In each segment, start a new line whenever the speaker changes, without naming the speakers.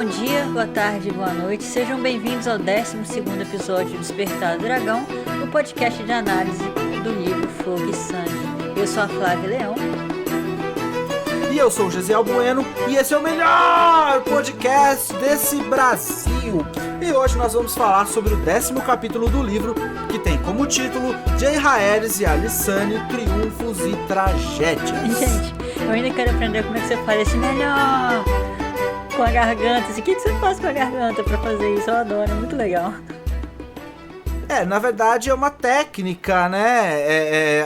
bom dia, boa tarde, boa noite. Sejam bem-vindos ao 12º episódio do Despertar do Dragão, o podcast de análise do livro Fogo e Sangue. Eu sou a Flávia Leão.
E eu sou o Gesiel Bueno, e esse é o melhor podcast desse Brasil. E hoje nós vamos falar sobre o 10º capítulo do livro, que tem como título J. Aerys e Alysanne, Triunfos e Tragédias.
Gente, eu ainda quero aprender como é que você faz esse melhor com a garganta. O que você faz com a garganta pra fazer isso? Eu adoro, é muito legal.
Na verdade é uma técnica, né?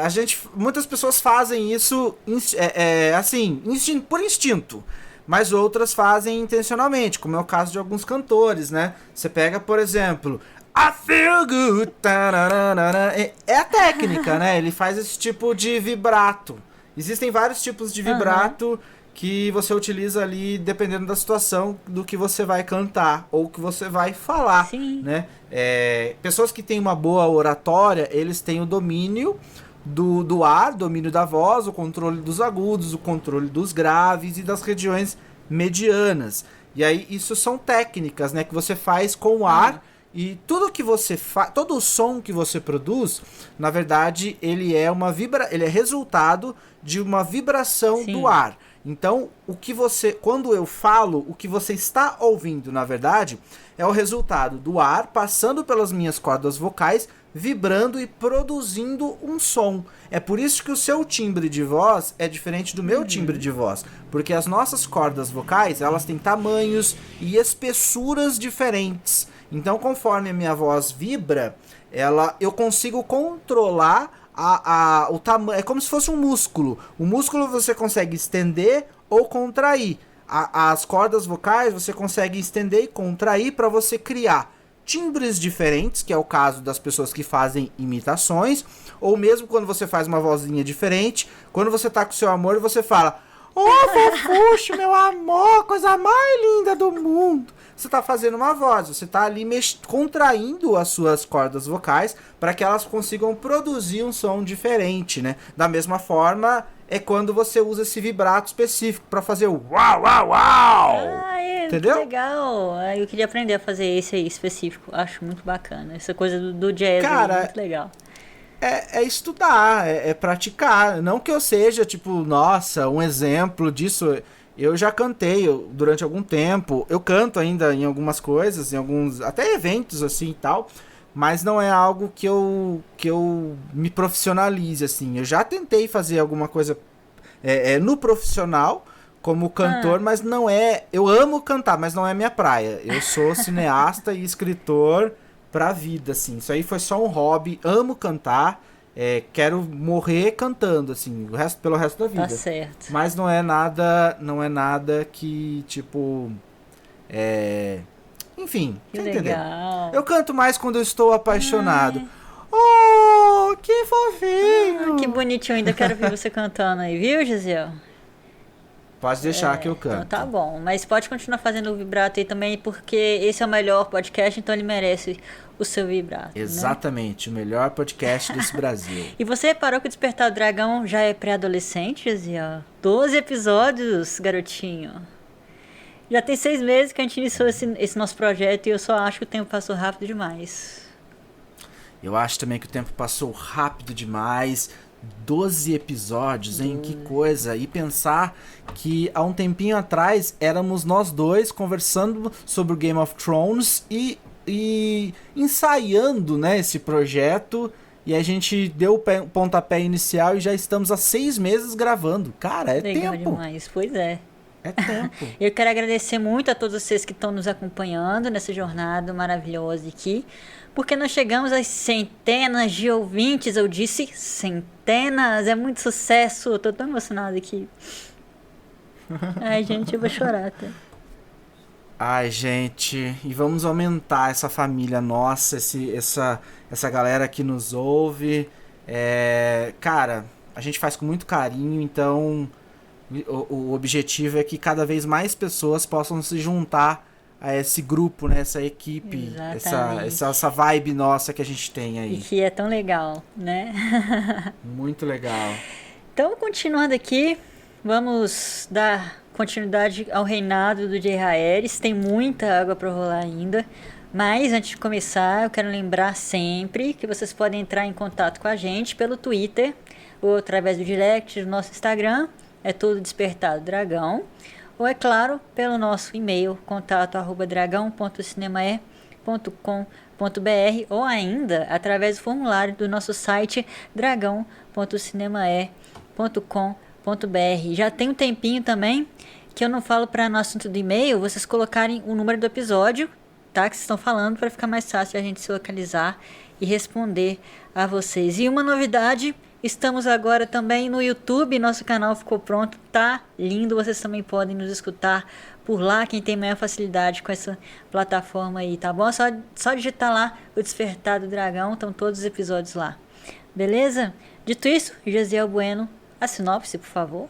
Muitas pessoas fazem isso por instinto, mas outras fazem intencionalmente, como é o caso de alguns cantores, né? Você pega, por exemplo, I feel good, é a técnica, né? Ele faz esse tipo de vibrato. Existem vários tipos de vibrato que você utiliza ali dependendo da situação do que você vai cantar ou que você vai falar.
Sim.
Né? Pessoas que têm uma boa oratória, eles têm o domínio do ar, domínio da voz, o controle dos agudos, o controle dos graves e das regiões medianas. E aí isso são técnicas, né, que você faz com o ar. E tudo que você todo o som que você produz, na verdade, ele é resultado de uma vibração do ar. Então, quando eu falo, o que você está ouvindo, na verdade, é o resultado do ar passando pelas minhas cordas vocais, vibrando e produzindo um som. É por isso que o seu timbre de voz é diferente do meu timbre de voz, porque as nossas cordas vocais, elas têm tamanhos e espessuras diferentes. Então, conforme a minha voz vibra, eu consigo controlar o tamanho. É como se fosse um músculo. O músculo você consegue estender ou contrair. As cordas vocais você consegue estender e contrair para você criar timbres diferentes, que é o caso das pessoas que fazem imitações, ou mesmo quando você faz uma vozinha diferente, quando você tá com o seu amor e você fala: "Ô, fofuxo, meu amor, coisa mais linda do mundo". Você tá fazendo uma voz, você tá ali contraindo as suas cordas vocais para que elas consigam produzir um som diferente, né? Da mesma forma, é quando você usa esse vibrato específico para fazer o uau, uau, uau! Entendeu?
Que legal! Eu queria aprender a fazer esse aí específico, acho muito bacana. Essa coisa do jazz,
cara,
é muito legal.
É estudar, é praticar. Não que eu seja, nossa, um exemplo disso. Eu já cantei durante algum tempo. Eu canto ainda em algumas coisas, em alguns até eventos assim e tal. Mas não é algo que eu me profissionalize, assim. Eu já tentei fazer alguma coisa no profissional, como cantor, mas não é... Eu amo cantar, mas não é minha praia. Eu sou cineasta e escritor pra vida, assim. Isso aí foi só um hobby. Amo cantar. Quero morrer cantando, assim, pelo resto da vida.
Tá certo.
Mas não é nada que, enfim,
que
você
legal.
Entendeu? Eu canto mais quando eu estou apaixonado. Oh, que fofinho!
Que bonitinho, ainda quero ver você cantando aí, viu, Gesiel?
Pode deixar que eu canto.
Então tá bom, mas pode continuar fazendo o vibrato aí também, porque esse é o melhor podcast, então ele merece o seu vibrato.
Exatamente,
né?
O melhor podcast desse Brasil.
E você reparou que o Despertar do Dragão já é pré-adolescente, Gesiel? 12 episódios, garotinho. Já tem 6 meses que a gente iniciou esse nosso projeto e eu só acho que o tempo passou rápido demais.
Eu acho também que o tempo passou rápido demais. 12 episódios, hein? Que coisa. E pensar que há um tempinho atrás éramos nós dois conversando sobre o Game of Thrones e ensaiando, né, esse projeto. E a gente deu o pontapé inicial e já estamos há 6 meses gravando. Cara, é
legal
tempo.
Demais, pois é.
É tempo.
Eu quero agradecer muito a todos vocês que estão nos acompanhando nessa jornada maravilhosa aqui, porque nós chegamos às centenas de ouvintes. Eu disse centenas, é muito sucesso. Eu tô tão emocionada aqui. Ai, gente, eu vou chorar até.
Ai, gente, e vamos aumentar essa família nossa, essa galera que nos ouve. Cara, a gente faz com muito carinho, então o objetivo é que cada vez mais pessoas possam se juntar a esse grupo, né, essa equipe, essa vibe nossa que a gente tem aí.
E que é tão legal, né?
Muito legal.
Então, continuando aqui, vamos dar continuidade ao reinado do Jaehaerys. Tem muita água para rolar ainda. Mas antes de começar, eu quero lembrar sempre que vocês podem entrar em contato com a gente pelo Twitter ou através do direct do nosso Instagram, é tudo Despertado Dragão, ou é claro, pelo nosso e-mail, contato@dragão.cinemae.com.br, ou ainda através do formulário do nosso site dragão.cinemae.com.br. Já tem um tempinho também que eu não falo para no assunto do e-mail vocês colocarem o número do episódio, tá, que vocês estão falando, para ficar mais fácil a gente se localizar e responder a vocês. E uma novidade, estamos agora também no YouTube, nosso canal ficou pronto, tá lindo, vocês também podem nos escutar por lá, quem tem maior facilidade com essa plataforma aí, tá bom? Só digitar lá o Despertar do Dragão, estão todos os episódios lá, beleza? Dito isso, Josiel Bueno, a sinopse, por favor.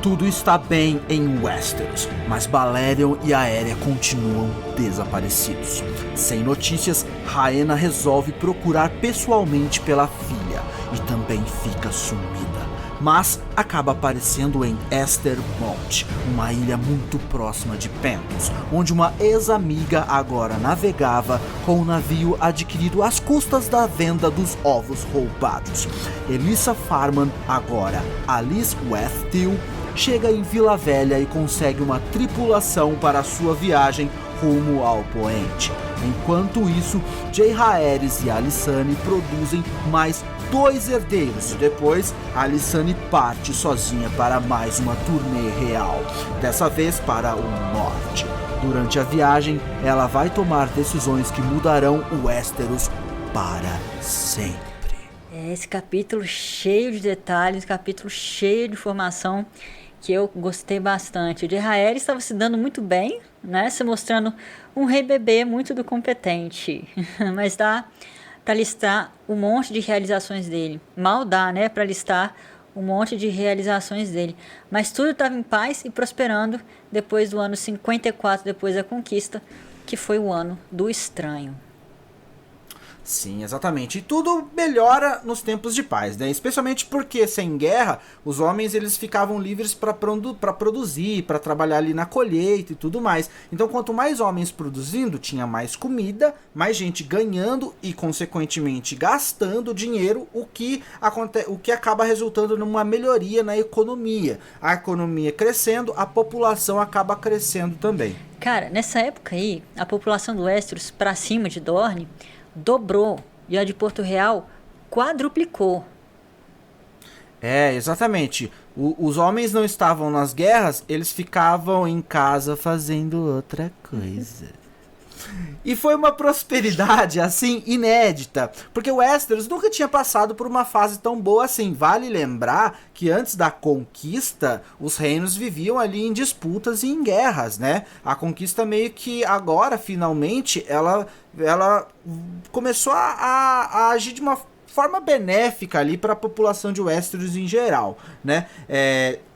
Tudo está bem em Westeros, mas Balerion e Aérea continuam desaparecidos. Sem notícias, Rhaena resolve procurar pessoalmente pela filha e também fica sumida. Mas acaba aparecendo em Estermont, uma ilha muito próxima de Pentos, onde uma ex-amiga agora navegava com um navio adquirido às custas da venda dos ovos roubados. Elissa Farman, agora Alice Westhill, chega em Vila Velha e consegue uma tripulação para sua viagem rumo ao Poente. Enquanto isso, Jaehaerys e Alysanne produzem mais 2 herdeiros e depois Alysanne parte sozinha para mais uma turnê real, dessa vez para o norte. Durante a viagem, ela vai tomar decisões que mudarão o Westeros para sempre.
Esse capítulo cheio de detalhes, capítulo cheio de informação que eu gostei bastante. O Jaehaerys estava se dando muito bem, né? Se mostrando um rei bebê muito do competente. Mas dá para listar um monte de realizações dele. Mal dá, né? Para listar um monte de realizações dele. Mas tudo estava em paz e prosperando depois do ano 54, depois da conquista, que foi o ano do estranho.
Sim, exatamente. E tudo melhora nos tempos de paz, né? Especialmente porque sem guerra, os homens eles ficavam livres para produzir, para trabalhar ali na colheita e tudo mais. Então, quanto mais homens produzindo, tinha mais comida, mais gente ganhando e, consequentemente, gastando dinheiro, o que acaba resultando numa melhoria na economia. A economia crescendo, a população acaba crescendo também.
Cara, nessa época aí, a população do Westeros para cima de Dorne dobrou e a de Porto Real quadruplicou.
Exatamente. Os homens não estavam nas guerras, eles ficavam em casa fazendo outra coisa. E foi uma prosperidade, assim, inédita, porque o Westeros nunca tinha passado por uma fase tão boa assim. Vale lembrar que antes da conquista, os reinos viviam ali em disputas e em guerras, né? A conquista meio que agora, finalmente, ela começou a agir de uma forma benéfica ali para a população de Westeros em geral, né?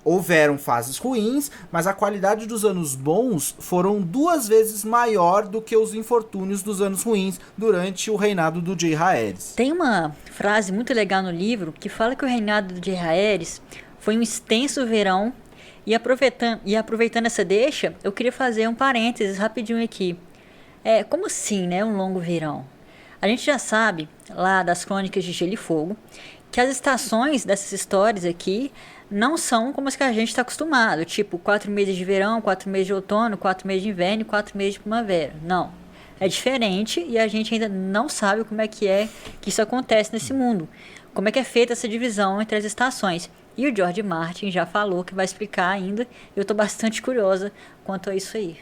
Houveram fases ruins, mas a qualidade dos anos bons foram 2 vezes maior do que os infortúnios dos anos ruins durante o reinado do Jaehaerys.
Tem uma frase muito legal no livro que fala que o reinado do Jaehaerys foi um extenso verão e aproveitando essa deixa, eu queria fazer um parênteses rapidinho aqui. Como assim, né, um longo verão? A gente já sabe, lá das Crônicas de Gelo e Fogo, que as estações dessas histórias aqui não são como as que a gente está acostumado, tipo 4 meses de verão, 4 meses de outono, 4 meses de inverno e 4 meses de primavera. Não, é diferente e a gente ainda não sabe como é que isso acontece nesse mundo, como é que é feita essa divisão entre as estações. E o George Martin já falou que vai explicar ainda, eu estou bastante curiosa quanto a isso aí.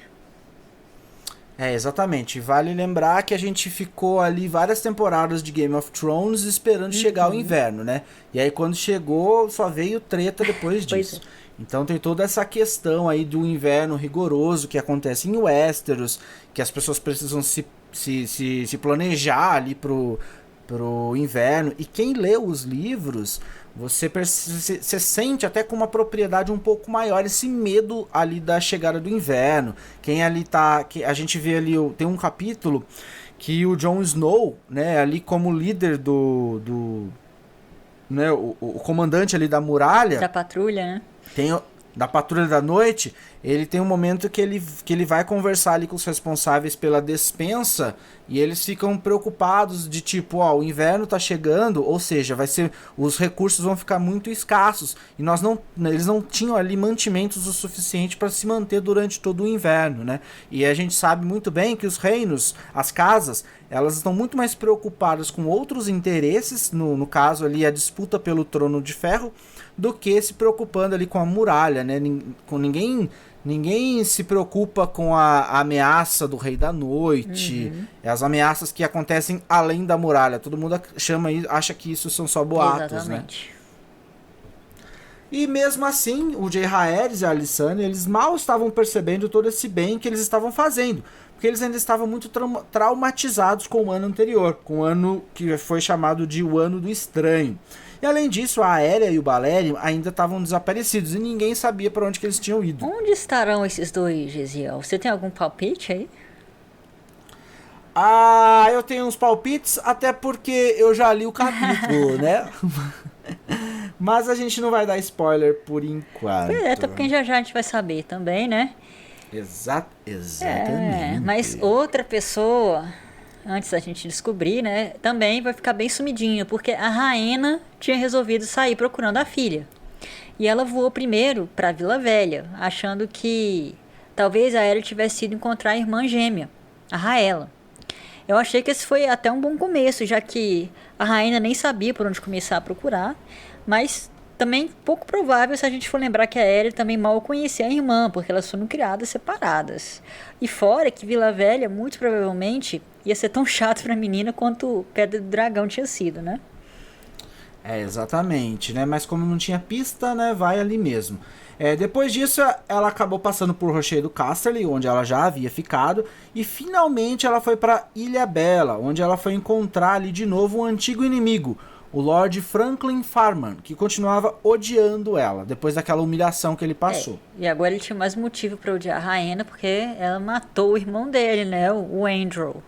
Exatamente. Vale lembrar que a gente ficou ali várias temporadas de Game of Thrones esperando chegar o inverno, né? E aí quando chegou, só veio treta depois disso. Então tem toda essa questão aí do inverno rigoroso que acontece em Westeros, que as pessoas precisam se planejar ali pro inverno. E quem lê os livros, você sente até com uma propriedade um pouco maior esse medo ali da chegada do inverno. Quem ali tá, que a gente vê ali, tem um capítulo que o Jon Snow, né, ali como líder né, o comandante ali da muralha,
Da patrulha, né?
tem da patrulha da noite, ele tem um momento que ele vai conversar ali com os responsáveis pela despensa e eles ficam preocupados de tipo, ó, o inverno tá chegando, ou seja, os recursos vão ficar muito escassos e eles não tinham ali mantimentos o suficiente para se manter durante todo o inverno, né? E a gente sabe muito bem que os reinos, as casas, elas estão muito mais preocupadas com outros interesses, no caso ali a disputa pelo trono de ferro, do que se preocupando ali com a muralha, né? Com ninguém se preocupa com a ameaça do Rei da Noite, as ameaças que acontecem além da muralha. Todo mundo acha que isso são só boatos,
Exatamente.
né? E mesmo assim, o Jaehaerys e a Alysanne, eles mal estavam percebendo todo esse bem que eles estavam fazendo, porque eles ainda estavam muito traumatizados com o ano anterior, com o ano que foi chamado de o Ano do Estranho. E além disso, a Aérea e o Balerion ainda estavam desaparecidos e ninguém sabia para onde que eles tinham ido.
Onde estarão esses dois, Gesiel? Você tem algum palpite aí?
Ah, eu tenho uns palpites, até porque eu já li o capítulo, né? Mas a gente não vai dar spoiler por enquanto.
Até porque já a gente vai saber também, né?
Exatamente.
Mas outra pessoa, antes da gente descobrir, né, também vai ficar bem sumidinha, porque a Rhaena tinha resolvido sair procurando a filha. E ela voou primeiro para Vila Velha, achando que talvez a Aérea tivesse ido encontrar a irmã gêmea, a Raela. Eu achei que esse foi até um bom começo, já que a Rhaena nem sabia por onde começar a procurar, mas também pouco provável se a gente for lembrar que a Aérea também mal conhecia a irmã, porque elas foram criadas separadas. E fora que Vila Velha, muito provavelmente, ia ser tão chato pra menina quanto Pedra do Dragão tinha sido, né?
Exatamente, né? Mas como não tinha pista, né? Vai ali mesmo. Depois disso, ela acabou passando por Rochedo Casterly, onde ela já havia ficado, e finalmente ela foi para Ilha Bela, onde ela foi encontrar ali de novo um antigo inimigo, o Lord Franklin Farman, que continuava odiando ela, depois daquela humilhação que ele passou.
E agora ele tinha mais motivo para odiar a Rhaena, porque ela matou o irmão dele, né? O Andrew.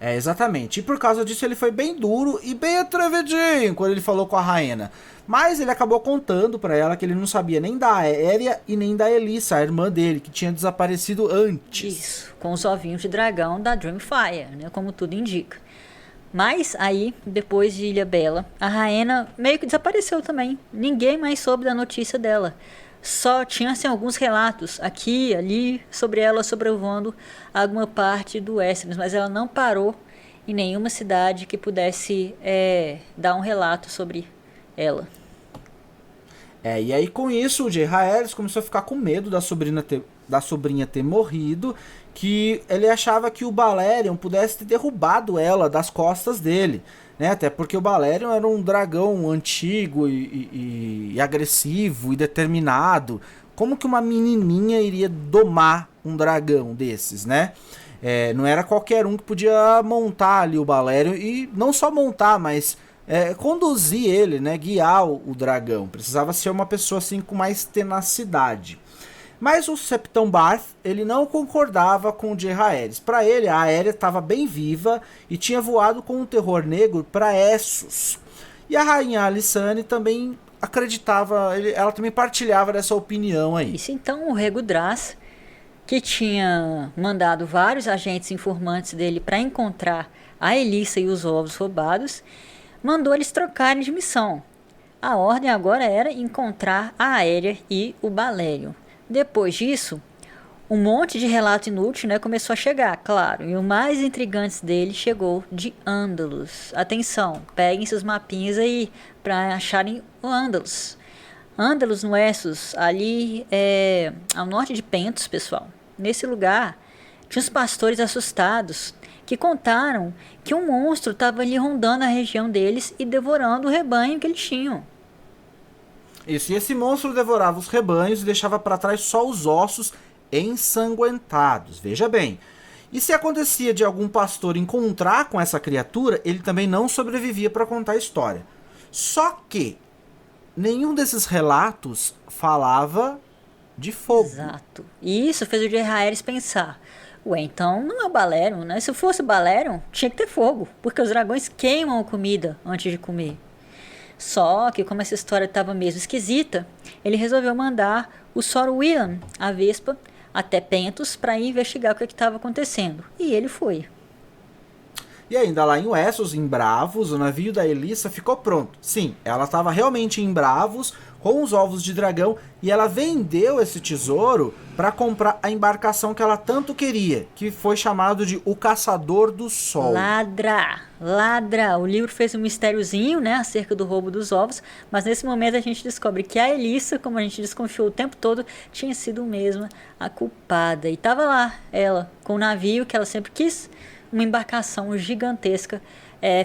Exatamente. E por causa disso ele foi bem duro e bem atrevidinho quando ele falou com a Rhaena. Mas ele acabou contando pra ela que ele não sabia nem da Aérea e nem da Elissa, a irmã dele, que tinha desaparecido antes.
Isso, com os ovinhos de dragão da Dreamfire, né? Como tudo indica. Mas aí, depois de Ilha Bela, a Rhaena meio que desapareceu também. Ninguém mais soube da notícia dela. Só tinha assim, alguns relatos aqui, ali, sobre ela sobrevoando alguma parte do Westeros, mas ela não parou em nenhuma cidade que pudesse dar um relato sobre ela.
E aí com isso o Jaehaerys começou a ficar com medo da sobrinha ter morrido, que ele achava que o Balerion pudesse ter derrubado ela das costas dele, né? Até porque o Balerion era um dragão antigo e agressivo e determinado. Como que uma menininha iria domar um dragão desses, né? Não era qualquer um que podia montar ali o Balerion, e não só montar, mas conduzir ele, né? Guiar o dragão. Precisava ser uma pessoa assim com mais tenacidade. Mas o Septão Barth, ele não concordava com o Jaehaerys. Para ele, a Aérea estava bem viva e tinha voado com o terror negro para Essos. E a rainha Alysanne também acreditava, ela também partilhava dessa opinião aí.
Isso então o Rego Draz, que tinha mandado vários agentes informantes dele para encontrar a Elissa e os ovos roubados, mandou eles trocarem de missão. A ordem agora era encontrar a Aérea e o Balerion. Depois disso, um monte de relato inútil, né, começou a chegar, claro. E o mais intrigante dele chegou de Andalus. Atenção, peguem seus mapinhas aí para acharem o Andalus. Andalus no Essos, ali ao norte de Pentos, pessoal. Nesse lugar, tinha os pastores assustados que contaram que um monstro estava ali rondando a região deles e devorando o rebanho que eles tinham.
Isso, e esse monstro devorava os rebanhos e deixava para trás só os ossos ensanguentados. Veja bem. E se acontecia de algum pastor encontrar com essa criatura, ele também não sobrevivia para contar a história. Só que nenhum desses relatos falava de fogo.
Exato. E isso fez o Jaehaerys pensar: ué, então não é o Balerion, né? Se fosse o Balerion, tinha que ter fogo, porque os dragões queimam a comida antes de comer. Só que como essa história estava mesmo esquisita, ele resolveu mandar o Sr. William, a Vespa, até Pentos para investigar o que estava acontecendo. E ele foi.
E ainda lá em Wessos, em Bravos, o navio da Elissa ficou pronto. Sim, ela estava realmente em Bravos, com os ovos de dragão, e ela vendeu esse tesouro para comprar a embarcação que ela tanto queria, que foi chamado de O Caçador do Sol.
Ladra! Ladra! O livro fez um mistériozinho, né, acerca do roubo dos ovos, mas nesse momento a gente descobre que a Elissa, como a gente desconfiou o tempo todo, tinha sido mesmo a culpada. E tava lá, ela, com o navio que ela sempre quis, uma embarcação gigantesca,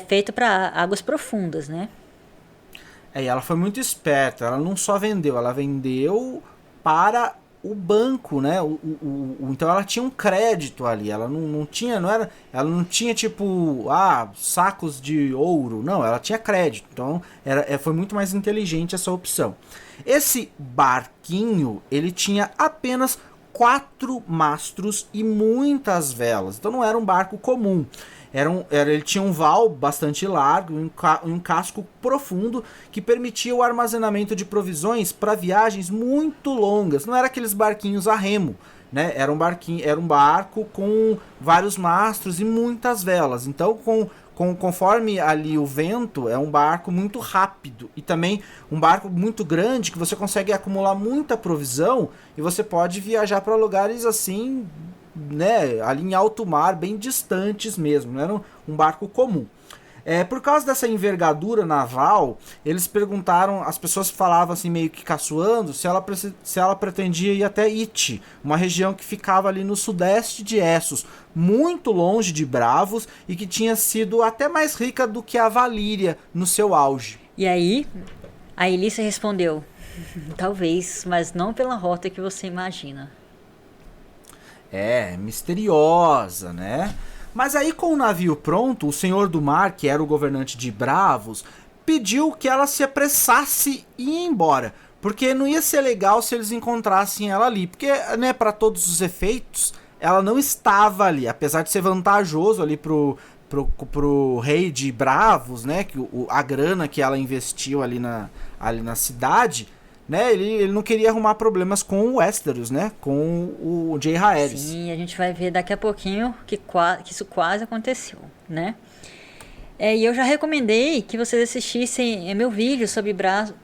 feita para águas profundas, né?
E ela foi muito esperta, ela não só vendeu, ela vendeu para o banco, né? Então ela tinha um crédito ali, ela não tinha, ela não tinha tipo, sacos de ouro, não, ela tinha crédito, então foi muito mais inteligente essa opção. Esse barquinho, ele tinha apenas 4 mastros e muitas velas, então não era um barco comum. Ele tinha um val bastante largo e um casco profundo que permitia o armazenamento de provisões para viagens muito longas. Não era aqueles barquinhos a remo, né? Era um barco com vários mastros e muitas velas. Então, conforme ali o vento, é um barco muito rápido e também um barco muito grande que você consegue acumular muita provisão e você pode viajar para lugares assim, né, ali em alto mar, bem distantes mesmo, não era um barco comum. Por causa dessa envergadura naval, eles perguntaram, as pessoas falavam assim meio que caçoando, se ela pretendia ir até Ite, uma região que ficava ali no sudeste de Essos, muito longe de Bravos e que tinha sido até mais rica do que a Valíria no seu auge.
E aí, a Elissa respondeu, talvez, mas não pela rota que você imagina.
Misteriosa, né? Mas aí com o navio pronto, o Senhor do Mar, que era o governante de Bravos, pediu que ela se apressasse e ir embora, porque não ia ser legal se eles encontrassem ela ali, porque, né, para todos os efeitos, ela não estava ali, apesar de ser vantajoso ali pro rei de Bravos, né, que a grana que ela investiu ali na cidade, né, ele não queria arrumar problemas com o Westeros, né, com o Jay Haeris.
Sim, a gente vai ver daqui a pouquinho que isso quase aconteceu, né? E eu já recomendei que vocês assistissem meu vídeo sobre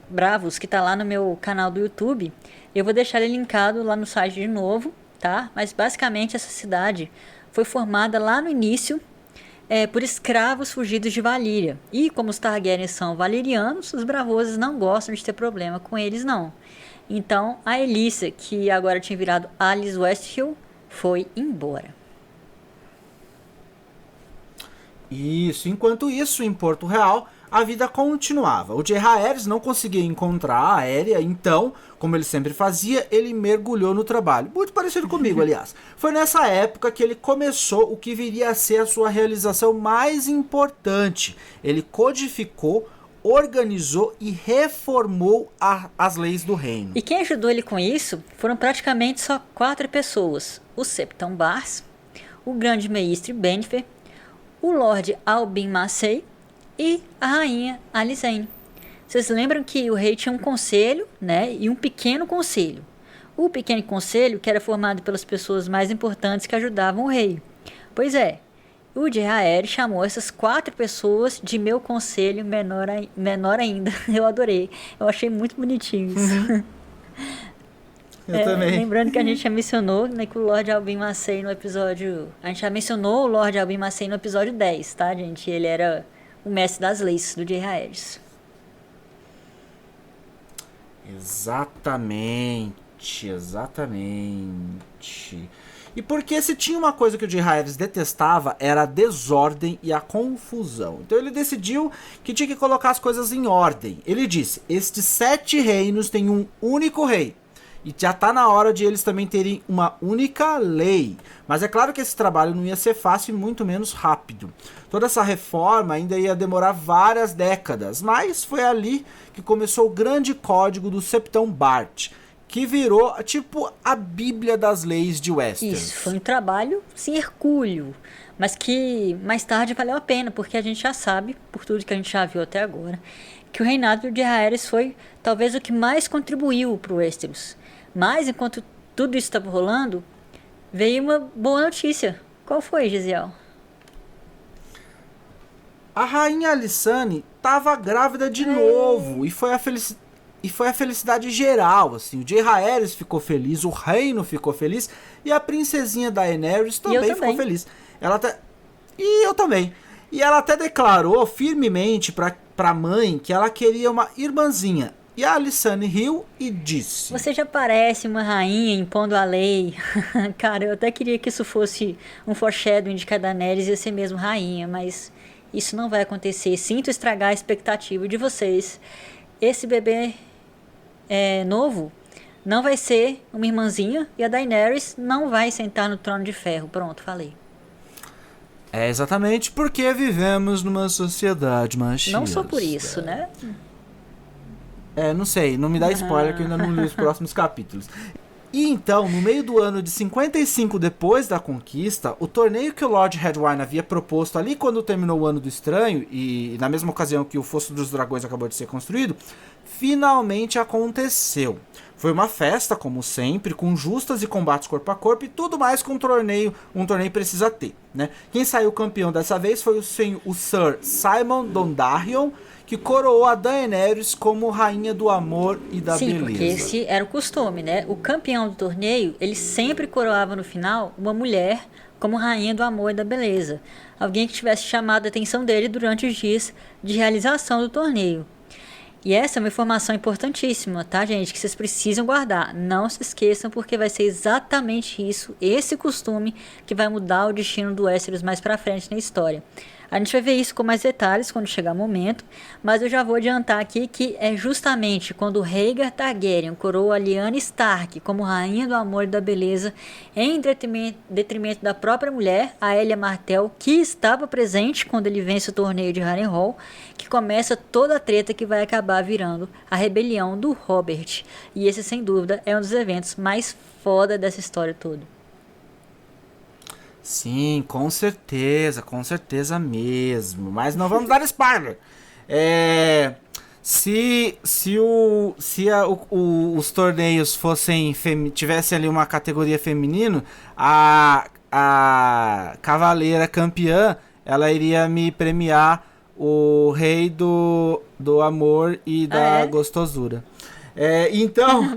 Bravos, que tá lá no meu canal do YouTube. Eu vou deixar ele linkado lá no site de novo, tá? Mas basicamente essa cidade foi formada lá no início por escravos fugidos de Valíria. E como os Targaryens são valerianos, os Bravoses não gostam de ter problema com eles, não. Então, a Elissa, que agora tinha virado Alice Westhill, foi embora.
Isso, enquanto isso, em Porto Real, a vida continuava. O Jay Haeris não conseguia encontrar a Aérea, então, como ele sempre fazia, ele mergulhou no trabalho. Muito parecido comigo, aliás. Foi nessa época que ele começou o que viria a ser a sua realização mais importante. Ele codificou, organizou e reformou as leis do reino.
E quem ajudou ele com isso foram praticamente só 4 pessoas. O Septon Bars, o Grande Mestre Bennifer, o Lord Albin Massey e a rainha Alicent. Vocês lembram que o rei tinha um conselho, né, e um pequeno conselho. O pequeno conselho que era formado pelas pessoas mais importantes que ajudavam o rei. Pois o Jay Haeris chamou essas 4 pessoas de meu conselho menor ainda. Eu adorei. Eu achei muito bonitinho isso.
Uhum. Eu também.
Lembrando que a gente já mencionou, né, que o Lord Albin Massey no episódio... A gente já mencionou o Lord Albin Massey no episódio 10, tá, gente? Ele era o mestre das leis do Jay Haeris.
Exatamente. E porque se tinha uma coisa que o Jay Haeris detestava, era a desordem e a confusão. Então ele decidiu que tinha que colocar as coisas em ordem. Ele disse, estes 7 reinos têm um único rei. E já tá na hora de eles também terem uma única lei. Mas é claro que esse trabalho não ia ser fácil e muito menos rápido. Toda essa reforma ainda ia demorar várias décadas. Mas foi ali que começou o grande código do Septon Bart, que virou tipo a Bíblia das leis de Westeros.
Isso, foi um trabalho, sim, hercúleo. Mas que mais tarde valeu a pena, porque a gente já sabe, por tudo que a gente já viu até agora, que o reinado de Jaehaerys foi talvez o que mais contribuiu para o Westeros. Mas, enquanto tudo isso estava rolando, veio uma boa notícia. Qual foi, Gisiel?
A rainha Alysanne estava grávida de novo e foi a felicidade geral, assim. O Jaehaerys ficou feliz, o reino ficou feliz e a princesinha Daenerys também ficou feliz. E eu também. E ela até declarou firmemente pra mãe que ela queria uma irmãzinha. E a Alysanne riu e disse:
Você já parece uma rainha impondo a lei. Cara, eu até queria que isso fosse um foreshadowing de que a Daenerys ia ser mesmo rainha, mas isso não vai acontecer. Sinto estragar a expectativa de vocês. Esse bebê novo não vai ser uma irmãzinha e a Daenerys não vai sentar no trono de ferro. Pronto, falei.
É exatamente porque vivemos numa sociedade machista.
Não só por isso, né?
Não sei, não me dá spoiler que eu ainda não li os próximos capítulos. E então, no meio do ano de 55 depois da conquista, o torneio que o Lord Redwyne havia proposto ali quando terminou o Ano do Estranho, e na mesma ocasião que o Fosso dos Dragões acabou de ser construído, finalmente aconteceu. Foi uma festa, como sempre, com justas e combates corpo a corpo e tudo mais que um torneio precisa ter, né? Quem saiu campeão dessa vez foi o Sir Simon Dondarrion, que coroou a Daenerys como rainha do amor e da beleza.
Sim, porque esse era o costume, né? O campeão do torneio, ele sempre coroava no final uma mulher como rainha do amor e da beleza. Alguém que tivesse chamado a atenção dele durante os dias de realização do torneio. E essa é uma informação importantíssima, tá, gente? Que vocês precisam guardar. Não se esqueçam, porque vai ser exatamente isso, esse costume, que vai mudar o destino do Westeros mais pra frente na história. A gente vai ver isso com mais detalhes quando chegar o momento, mas eu já vou adiantar aqui que é justamente quando Rhaegar Targaryen coroa a Lyanna Stark como rainha do amor e da beleza, em detrimento da própria mulher, a Elia Martell, que estava presente quando ele vence o torneio de Harrenhal, que começa toda a treta que vai acabar virando a rebelião do Robert. E esse, sem dúvida, é um dos eventos mais foda dessa história toda.
Sim, com certeza mesmo. Mas não vamos dar spoiler. Se os torneios fossem tivesse ali uma categoria feminino, a cavaleira campeã, ela iria me premiar o rei do amor e da gostosura. Então,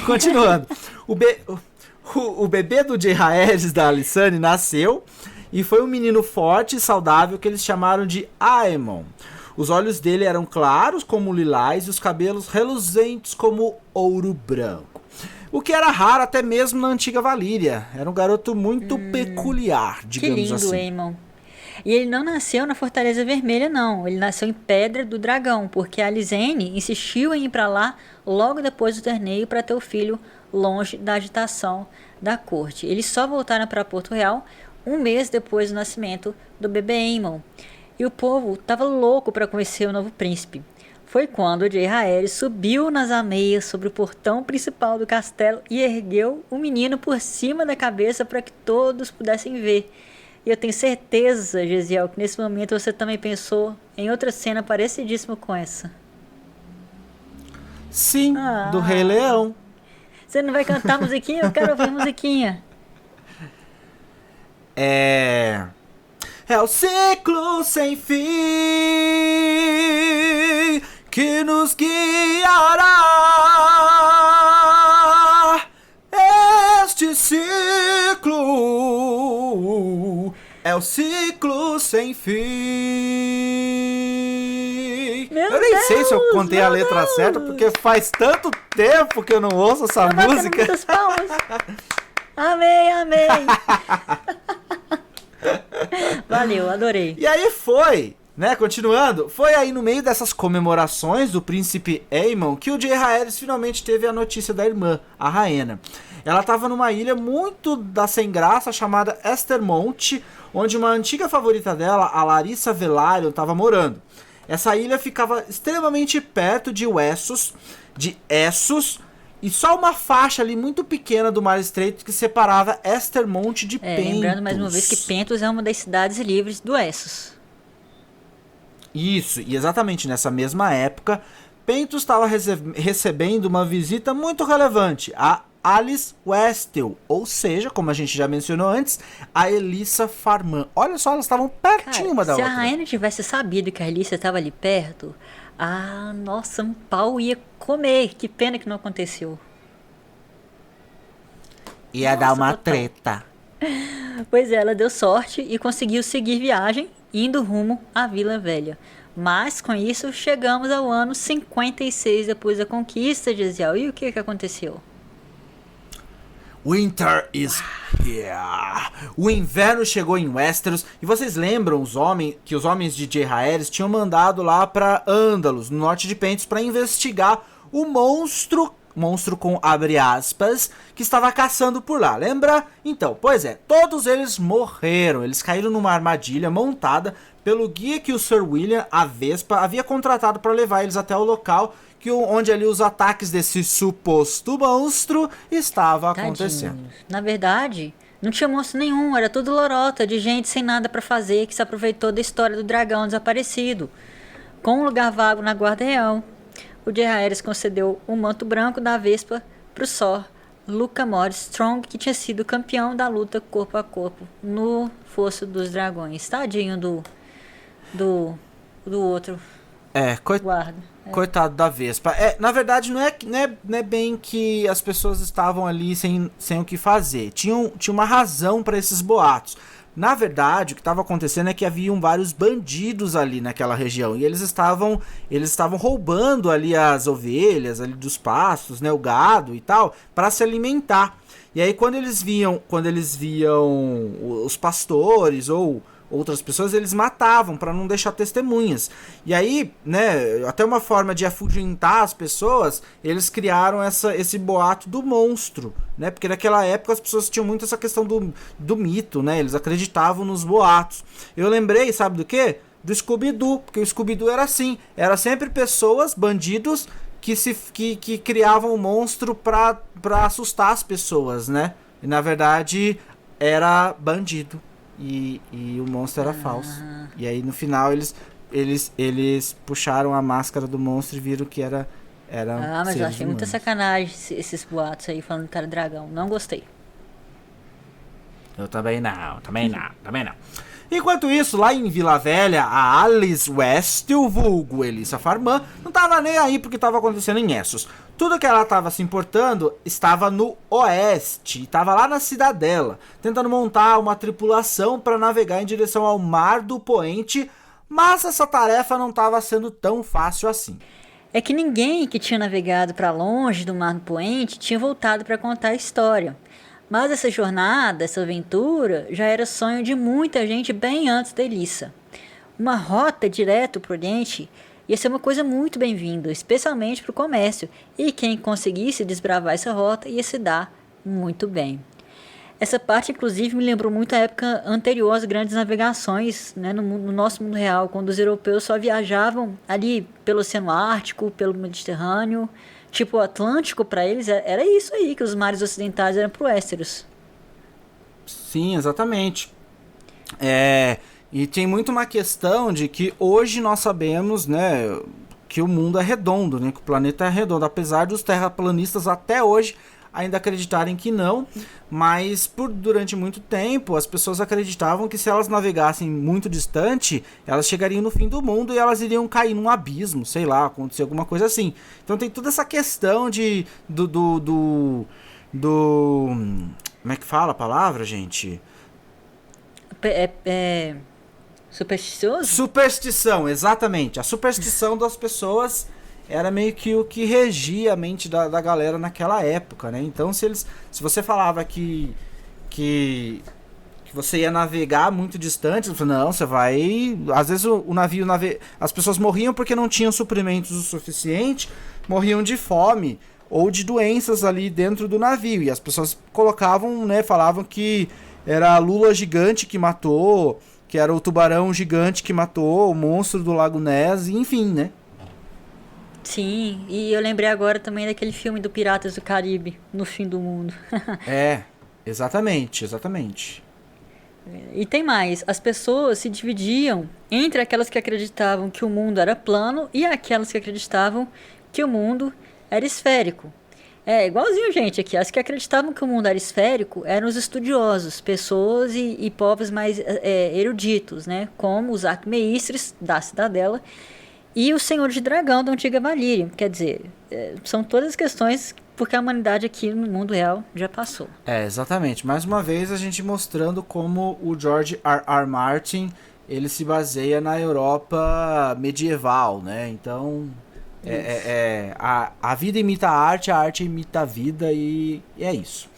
continuando. O bebê do Jaehaerys da Alysanne nasceu e foi um menino forte e saudável que eles chamaram de Aemon. Os olhos dele eram claros como lilás e os cabelos reluzentes como ouro branco. O que era raro até mesmo na antiga Valíria. Era um garoto muito peculiar, digamos assim.
Que lindo, Aemon. E ele não nasceu na Fortaleza Vermelha, não. Ele nasceu em Pedra do Dragão, porque a Alysanne insistiu em ir para lá logo depois do torneio para ter o filho longe da agitação da corte. Eles só voltaram para Porto Real um mês depois do nascimento do bebê Aemon. E o povo estava louco para conhecer o novo príncipe. Foi quando Jaehaerys subiu nas ameias sobre o portão principal do castelo e ergueu o menino por cima da cabeça para que todos pudessem ver. E eu tenho certeza, Gisiel, que nesse momento você também pensou em outra cena parecidíssima com essa.
Sim, do Rei Leão.
Você não vai cantar a musiquinha? Eu quero ouvir a musiquinha.
É o ciclo sem fim que nos guiará. Este ciclo é o ciclo sem fim. Eu nem sei se eu contei a letra certa, porque faz tanto tempo que eu não ouço essa música.
Muitas palmas. Amei. Valeu, adorei.
E aí foi, né, continuando, foi aí no meio dessas comemorações do príncipe Aemon que o Jaehaerys finalmente teve a notícia da irmã, a Rhaena. Ela estava numa ilha muito da sem graça chamada Estermont, onde uma antiga favorita dela, a Larissa Velaryon, estava morando. Essa ilha ficava extremamente perto de Essos, e só uma faixa ali muito pequena do mar estreito que separava Estermont de Pentos.
Lembrando mais uma vez que Pentos é uma das cidades livres do Essos.
Isso, e exatamente nessa mesma época, Pentos estava recebendo uma visita muito relevante, a Alice Westell, ou seja, como a gente já mencionou antes, a Elissa Farman. Olha só, elas estavam pertinho
Cara,
uma da
se
outra.
a Rainha tivesse sabido que a Alicia estava ali perto, ah, nossa, um pau ia comer. Que pena que não aconteceu.
Ia dar uma
total.
treta.
Pois é, ela deu sorte e conseguiu seguir viagem, indo rumo à Vila Velha. Mas com isso chegamos ao ano 56 depois da conquista de Eziel. E o que aconteceu?
Winter is here. O inverno chegou em Westeros e vocês lembram que os homens de Jaehaerys tinham mandado lá para Ândalos, no norte de Pentos, para investigar o monstro com abre aspas, que estava caçando por lá, lembra? Então, pois é, todos eles morreram, eles caíram numa armadilha montada pelo guia que o Sir William, a Vespa, havia contratado para levar eles até o local onde ali os ataques desse suposto monstro estavam acontecendo.
Tadinhos. Na verdade, não tinha monstro nenhum, era tudo lorota de gente sem nada pra fazer que se aproveitou da história do dragão desaparecido. Com um lugar vago na guarda real, o Jaehaerys concedeu o manto branco da Vespa pro Sor Luca Morris Strong, que tinha sido campeão da luta corpo a corpo no Fosso dos Dragões. Tadinho do outro guarda.
Coitado da Vespa. Na verdade, não é bem que as pessoas estavam ali sem o que fazer. Tinha uma razão para esses boatos. Na verdade, o que estava acontecendo é que haviam vários bandidos ali naquela região. E eles estavam roubando ali as ovelhas ali dos pastos, né, o gado e tal, para se alimentar. E aí quando eles viam os pastores ou outras pessoas, eles matavam para não deixar testemunhas. E aí, né, até uma forma de afugentar as pessoas, eles criaram esse boato do monstro, né? Porque naquela época as pessoas tinham muito essa questão do mito, né? Eles acreditavam nos boatos. Eu lembrei, sabe do quê? Do Scooby-Doo, porque o Scooby-Doo era assim, era sempre pessoas, bandidos, que criavam um monstro pra assustar as pessoas, né? E na verdade era bandido. E o monstro era falso. E aí no final eles puxaram a máscara do monstro e viram que era
mas eu achei muita
humanos.
sacanagem esses boatos aí falando que era dragão. Não gostei.
Eu também não. Enquanto isso, lá em Vila Velha, a Alice Westell, vulgo Elissa Farman, não tava nem aí porque tava acontecendo em Essos. Tudo que ela tava se importando estava no oeste, estava lá na Cidadela, tentando montar uma tripulação para navegar em direção ao Mar do Poente, mas essa tarefa não estava sendo tão fácil assim.
É que ninguém que tinha navegado para longe do Mar do Poente tinha voltado para contar a história. Mas essa jornada, essa aventura, já era sonho de muita gente bem antes da Elissa. Uma rota direto para o Oriente ia ser uma coisa muito bem-vinda, especialmente para o comércio, e quem conseguisse desbravar essa rota ia se dar muito bem. Essa parte, inclusive, me lembrou muito a época anterior às grandes navegações, né, no nosso mundo real, quando os europeus só viajavam ali pelo Oceano Ártico, pelo Mediterrâneo. Tipo, o Atlântico, para eles, era isso aí, que os mares ocidentais eram pro Westeros.
Sim, exatamente. E tem muito uma questão de que hoje nós sabemos, né, que o mundo é redondo, né, que o planeta é redondo, apesar dos terraplanistas até hoje ainda acreditarem que não, mas durante muito tempo as pessoas acreditavam que se elas navegassem muito distante, elas chegariam no fim do mundo e elas iriam cair num abismo, sei lá, acontecer alguma coisa assim. Então tem toda essa questão do como é que fala a palavra, gente?
Supersticioso?
Superstição, exatamente. A superstição das pessoas era meio que o que regia a mente da galera naquela época, né? Então, se você falava que você ia navegar muito distante, você falou, não, você vai... Às vezes o navio... As pessoas morriam porque não tinham suprimentos o suficiente, morriam de fome ou de doenças ali dentro do navio. E as pessoas colocavam, né, falavam que era a lula gigante que matou, que era o tubarão gigante que matou, o monstro do Lago Ness, enfim, né?
Sim, e eu lembrei agora também daquele filme do Piratas do Caribe, No Fim do Mundo.
Exatamente.
E tem mais, as pessoas se dividiam entre aquelas que acreditavam que o mundo era plano e aquelas que acreditavam que o mundo era esférico. É igualzinho, gente, aqui. As que acreditavam que o mundo era esférico eram os estudiosos, pessoas e povos mais eruditos, né? Como os Acmeístres, da Cidadela, e o Senhor de Dragão, da Antiga Valyria. Quer dizer, são todas questões porque a humanidade aqui no mundo real já passou.
Exatamente. Mais uma vez a gente mostrando como o George R. R. Martin, ele se baseia na Europa medieval, né? Então, a vida imita a arte imita a vida e é isso.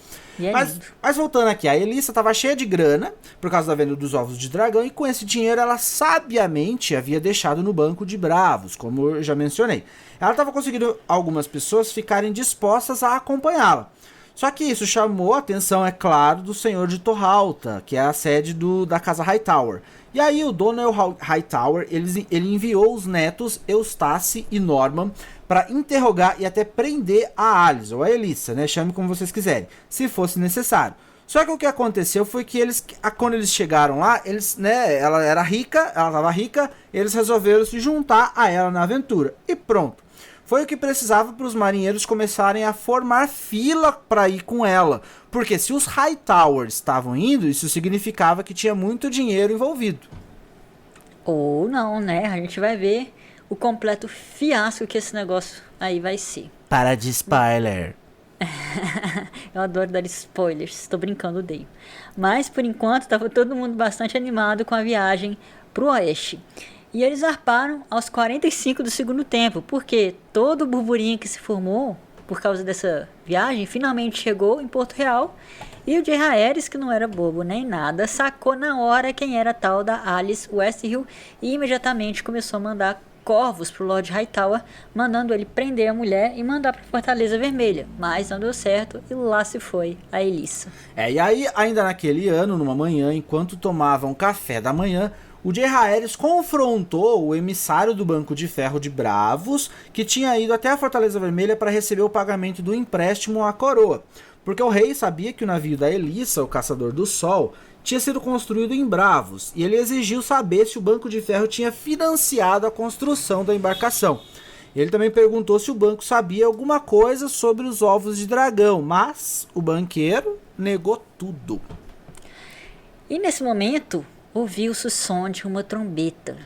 Mas voltando aqui, a Elissa estava cheia de grana por causa da venda dos ovos de dragão e com esse dinheiro ela sabiamente havia deixado no banco de bravos, como eu já mencionei. Ela estava conseguindo algumas pessoas ficarem dispostas a acompanhá-la. Só que isso chamou a atenção, é claro, do senhor de Torralta, que é a sede da casa Hightower. E aí o Donald Hightower, ele enviou os netos Eustace e Norman para interrogar e até prender a Alice, ou a Elissa, né? Chame como vocês quiserem, se fosse necessário. Só que o que aconteceu foi que quando eles chegaram lá, ela era rica, ela estava rica, eles resolveram se juntar a ela na aventura. E pronto. Foi o que precisava para os marinheiros começarem a formar fila para ir com ela. Porque se os Hightowers estavam indo, isso significava que tinha muito dinheiro envolvido.
Ou não, né? A gente vai ver o completo fiasco que esse negócio aí vai ser.
Para de spoiler.
Eu adoro dar spoilers, tô brincando, odeio. Mas por enquanto estava todo mundo bastante animado com a viagem pro oeste. E eles zarparam aos 45 do segundo tempo, porque todo o burburinho que se formou por causa dessa viagem finalmente chegou em Porto Real. E o J. Harris, que não era bobo nem nada, sacou na hora quem era a tal da Alice Westhill e imediatamente começou a mandar corvos pro Lord Hightower, mandando ele prender a mulher e mandar pra Fortaleza Vermelha. Mas não deu certo e lá se foi a Elissa.
E aí, ainda naquele ano, numa manhã, enquanto tomavam café da manhã, o J. Harris confrontou o emissário do Banco de Ferro de Bravos, que tinha ido até a Fortaleza Vermelha para receber o pagamento do empréstimo à coroa. Porque o rei sabia que o navio da Elissa, o Caçador do Sol, tinha sido construído em Bravos, e ele exigiu saber se o Banco de Ferro tinha financiado a construção da embarcação. Ele também perguntou se o banco sabia alguma coisa sobre os ovos de dragão, mas o banqueiro negou tudo.
E nesse momento, ouviu-se o som de uma trombeta.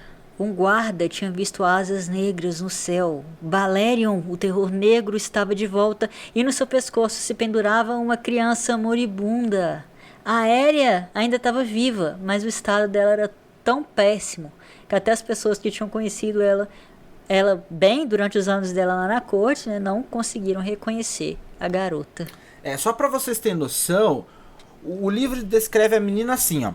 Um guarda tinha visto asas negras no céu. Balerion, o terror negro, estava de volta e no seu pescoço se pendurava uma criança moribunda. A Aérea ainda estava viva, mas o estado dela era tão péssimo que até as pessoas que tinham conhecido ela bem durante os anos dela lá na corte, né, não conseguiram reconhecer a garota.
Só para vocês terem noção, o livro descreve a menina assim, ó.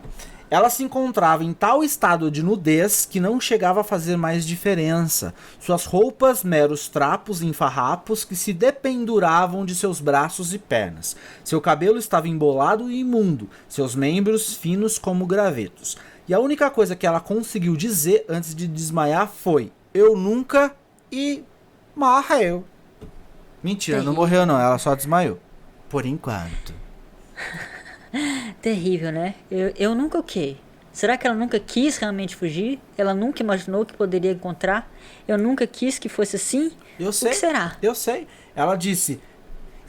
Ela se encontrava em tal estado de nudez que não chegava a fazer mais diferença. Suas roupas, meros trapos em farrapos que se dependuravam de seus braços e pernas. Seu cabelo estava embolado e imundo, seus membros finos como gravetos. E a única coisa que ela conseguiu dizer antes de desmaiar foi: eu nunca, e morreu. Mentira, não morreu não, ela só desmaiou. Por enquanto.
Terrível, né? Eu nunca o quê? Será que ela nunca quis realmente fugir? Ela nunca imaginou que poderia encontrar? Eu nunca quis que fosse assim?
Eu sei.
O que será?
Eu sei. Ela disse: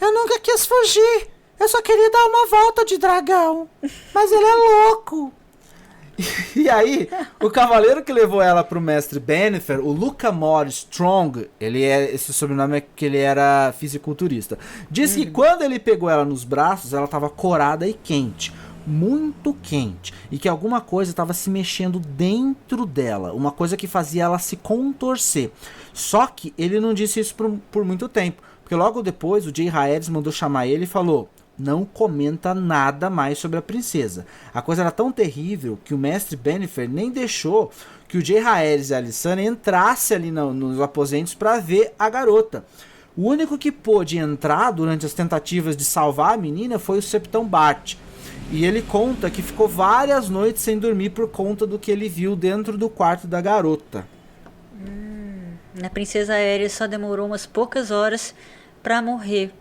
eu nunca quis fugir. Eu só queria dar uma volta de dragão. Mas ele é louco. E aí, o cavaleiro que levou ela pro mestre Bennifer, o Lucamore Strong, esse sobrenome é que ele era fisiculturista, disse que quando ele pegou ela nos braços, ela estava corada e quente, muito quente, e que alguma coisa estava se mexendo dentro dela, uma coisa que fazia ela se contorcer. Só que ele não disse isso por muito tempo, porque logo depois o J. Harris mandou chamar ele e falou: não comenta nada mais sobre a princesa. A coisa era tão terrível que o mestre Bennifer nem deixou que o J. Harris e a Alysanne entrasse ali nos aposentos para ver a garota. O único que pôde entrar durante as tentativas de salvar a menina foi o Septão Bart. E ele conta que ficou várias noites sem dormir por conta do que ele viu dentro do quarto da garota.
A princesa Aérea só demorou umas poucas horas para morrer.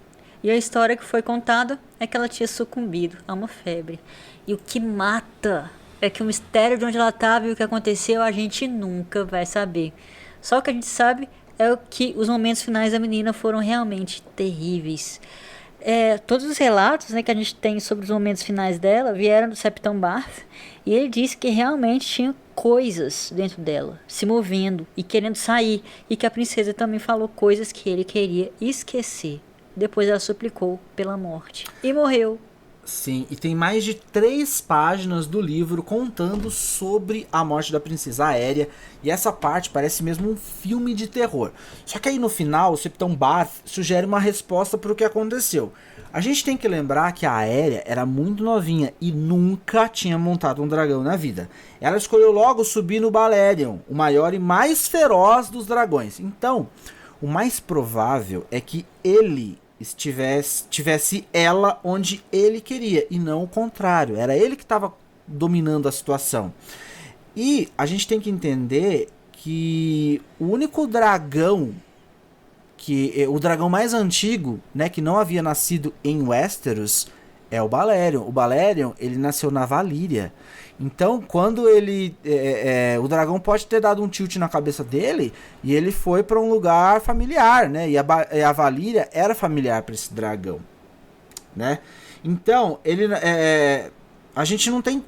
E a história que foi contada é que ela tinha sucumbido a uma febre. E o que mata é que o mistério de onde ela estava e o que aconteceu a gente nunca vai saber. Só o que a gente sabe é que os momentos finais da menina foram realmente terríveis. Todos os relatos, né, que a gente tem sobre os momentos finais dela vieram do Septão Barth, e ele disse que realmente tinha coisas dentro dela, se movendo e querendo sair, e que a princesa também falou coisas que ele queria esquecer. Depois ela suplicou pela morte e morreu.
Sim, e tem mais de 3 páginas do livro contando sobre a morte da princesa Aérea, e essa parte parece mesmo um filme de terror. Só que aí no final, o Septão Barth sugere uma resposta para o que aconteceu. A gente tem que lembrar que a Aérea era muito novinha e nunca tinha montado um dragão na vida. Ela escolheu logo subir no Balerion, o maior e mais feroz dos dragões. Então, o mais provável é que ele tivesse ela onde ele queria e não o contrário. Era ele que estava dominando a situação. E a gente tem que entender que o único dragão, o dragão mais antigo, né, que não havia nascido em Westeros, é o Balerion. O Balerion, ele nasceu na Valíria. Então, quando ele... o dragão pode ter dado um tilt na cabeça dele e ele foi para um lugar familiar, né? E a Valíria era familiar para esse dragão, né? Então, ele... a gente não tem...